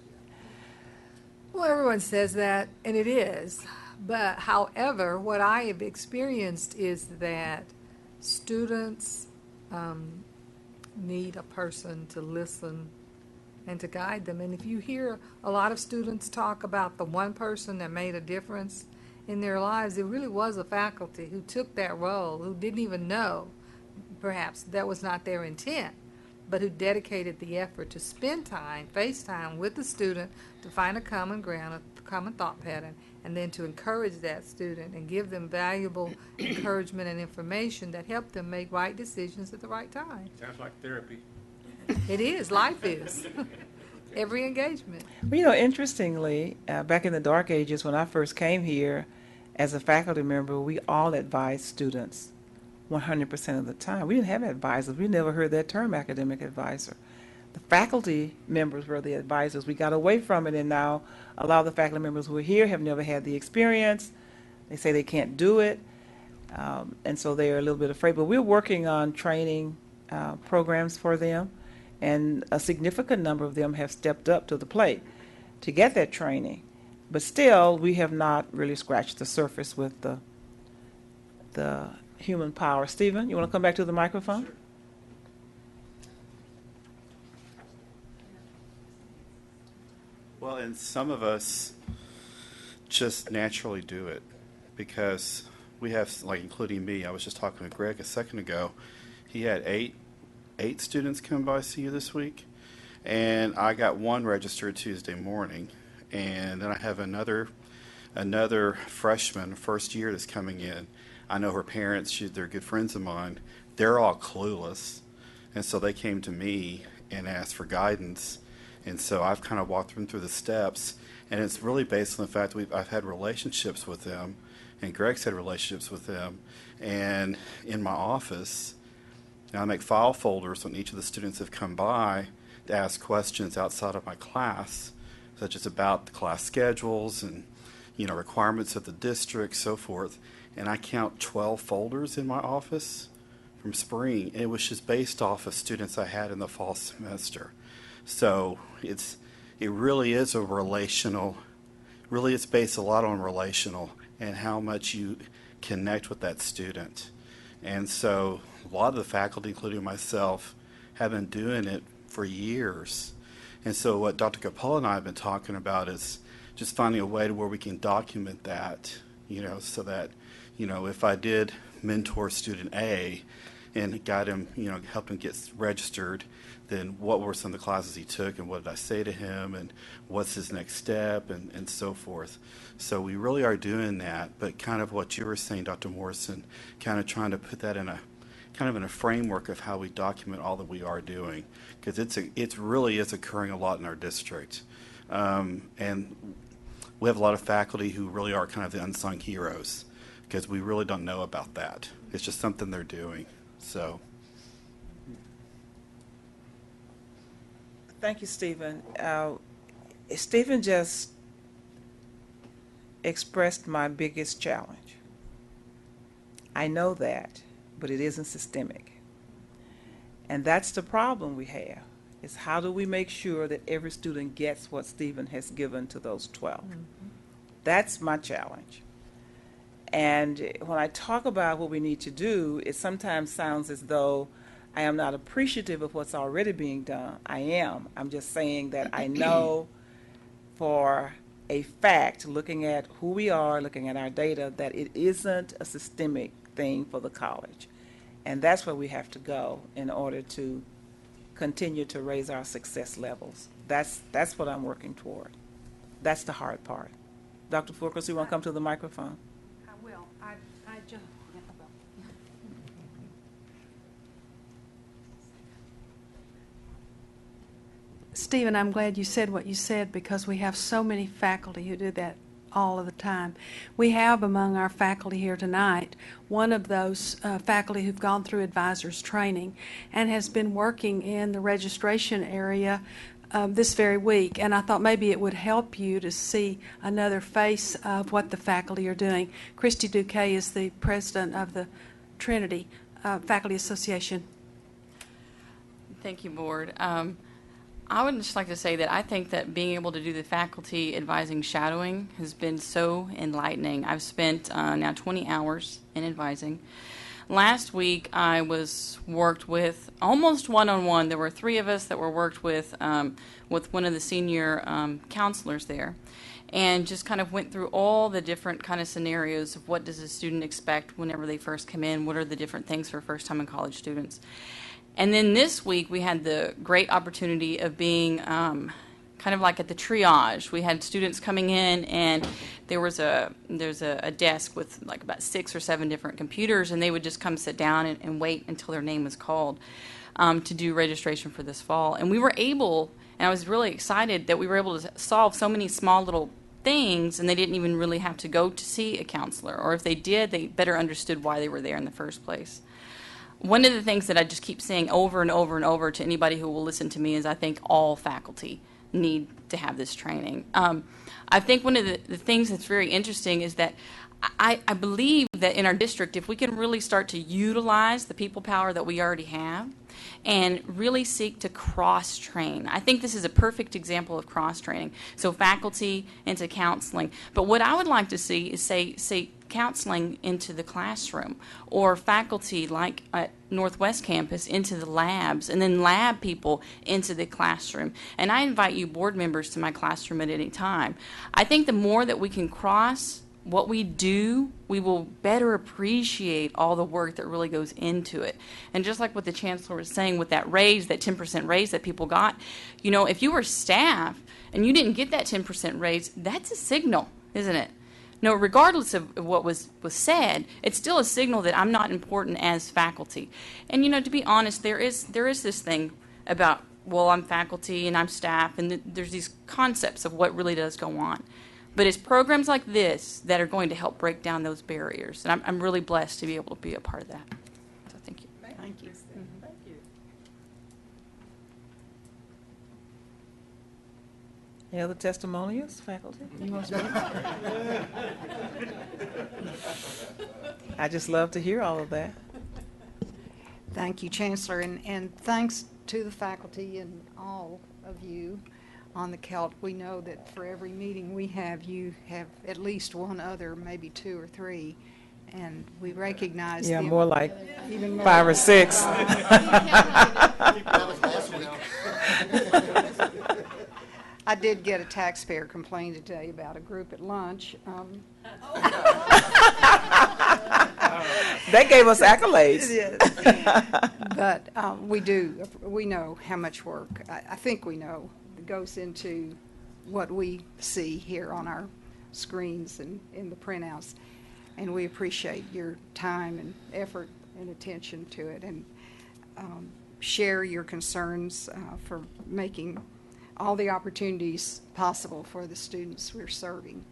Well, everyone says that, and it is. But however, what I have experienced is that students need a person to listen and to guide them. And if you hear a lot of students talk about the one person that made a difference in their lives, it really was a faculty who took that role, who didn't even know, perhaps, that was not their intent, but who dedicated the effort to spend time, face time with the student to find a common ground, a common thought pattern, and then to encourage that student and give them valuable encouragement and information that help them make right decisions at the right time. Sounds like therapy. It is. Life is. Every engagement. Well, you know, interestingly, back in the dark ages when I first came here, as a faculty member, we all advised students 100% of the time. We didn't have advisors. We never heard that term, academic advisor. The faculty members were the advisors. We got away from it, and now a lot of the faculty members who are here have never had the experience. They say they can't do it, and so they're a little bit afraid. But we're working on training programs for them, and a significant number of them have stepped up to the plate to get that training. But still, we have not really scratched the surface with the human power. Stephen, you want to come back to the microphone? Sure. Well, and some of us just naturally do it because we have, like, including me, I was just talking with Greg a second ago. He had eight students come by see you this week, and I got one registered Tuesday morning, and then I have another freshman, first year, that's coming in. I know her parents, they're good friends of mine. They're all clueless, and so they came to me and asked for guidance, and so I've kind of walked them through the steps, and it's really based on the fact that I've had relationships with them, and Greg's had relationships with them, and in my office, I make file folders when each of the students have come by to ask questions outside of my class, such as about the class schedules and, you know, requirements of the district, so forth. And I count 12 folders in my office from spring. And it was just based off of students I had in the fall semester. So it really is a relational, really it's based a lot on relational and how much you connect with that student. And so a lot of the faculty, including myself, have been doing it for years. And so what Dr. Capola and I have been talking about is just finding a way to where we can document that, you know, so that, you know, if I did mentor student A and got him, you know, helped him get registered, then what were some of the classes he took and what did I say to him and what's his next step and so forth. So we really are doing that, but kind of what you were saying, Dr. Morrison, kind of trying to put that in a kind of in a framework of how we document all that we are doing, because it really is occurring a lot in our district. And we have a lot of faculty who really are kind of the unsung heroes, because we really don't know about that. It's just something they're doing. So. Thank you, Stephen. Stephen just expressed my biggest challenge. I know that, but it isn't systemic. And that's the problem we have, is how do we make sure that every student gets what Stephen has given to those 12? Mm-hmm. That's my challenge. And when I talk about what we need to do, it sometimes sounds as though I am not appreciative of what's already being done. I am. I'm just saying that I know for a fact, looking at who we are, looking at our data, that it isn't a systemic thing for the college. And that's where we have to go in order to continue to raise our success levels. That's what I'm working toward. That's the hard part. Dr. Fulcus, you want to come to the microphone? I will. I just. Stephen, I'm glad you said what you said, because we have so many faculty who do that all of the time. We have among our faculty here tonight one of those faculty who've gone through advisors training and has been working in the registration area this very week, and I thought maybe it would help you to see another face of what the faculty are doing. Christy Duque is the president of the Trinity Faculty Association. Thank you, Board. I would just like to say that I think that being able to do the faculty advising shadowing has been so enlightening. I've spent now 20 hours in advising. Last week I was worked with almost one-on-one. There were 3 of us that were worked with one of the senior counselors there, and just kind of went through all the different kind of scenarios of what does a student expect whenever they first come in, what are the different things for first-time in college students. And then this week, we had the great opportunity of being kind of like at the triage. We had students coming in, and there's a desk with like about 6 or 7 different computers, and they would just come sit down and wait until their name was called to do registration for this fall. And we were able, and I was really excited that we were able to solve so many small little things, and they didn't even really have to go to see a counselor, or if they did, they better understood why they were there in the first place. One of the things that I just keep saying over and over and over to anybody who will listen to me is I think all faculty need to have this training. I think one of the things that's very interesting is that I believe that in our district, if we can really start to utilize the people power that we already have and really seek to cross-train. I think this is a perfect example of cross-training. So faculty into counseling. But what I would like to see is, say counseling into the classroom, or faculty like at Northwest Campus into the labs, and then lab people into the classroom. And I invite you board members to my classroom at any time. I think the more that we can cross what we do, we will better appreciate all the work that really goes into it. And just like what the chancellor was saying with that raise, that 10% raise that people got, you know, if you were staff and you didn't get that 10% raise, that's a signal, isn't it? No, regardless of what was said, it's still a signal that I'm not important as faculty. And, you know, to be honest, there is this thing about, well, I'm faculty and I'm staff, and there's these concepts of what really does go on. But it's programs like this that are going to help break down those barriers. And I'm really blessed to be able to be a part of that. So thank you. Thank you. Thank you. Any other testimonials, faculty? You want to speak? I just love to hear all of that. Thank you, Chancellor, and thanks to the faculty and all of you on the CELT. We know that for every meeting we have, you have at least one other, maybe 2 or 3, and we recognize Yeah, them. more like Even more. 5 or 6. I did get a taxpayer complaint today about a group at lunch. They gave us accolades. But we know how much work, I think we know, goes into what we see here on our screens and in the printouts. And we appreciate your time and effort and attention to it, and share your concerns for making all the opportunities possible for the students we're serving.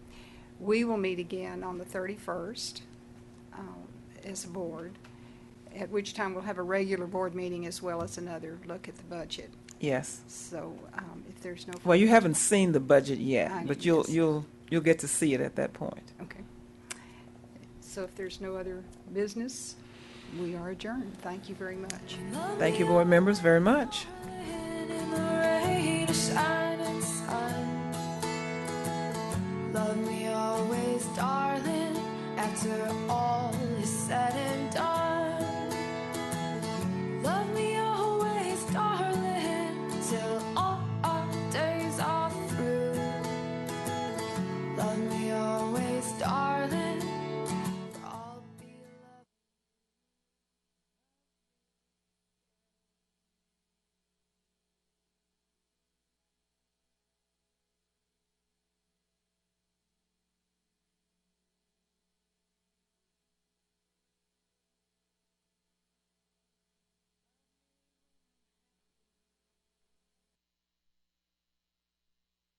We will meet again on the 31st as a board, at which time we'll have a regular board meeting as well as another look at the budget. Yes. So if there's no... Well, you haven't seen the budget yet, but yes. you'll get to see it at that point. Okay. So if there's no other business, we are adjourned. Thank you very much. Thank you, board members, very much. Love me always, darling, after all is said and done.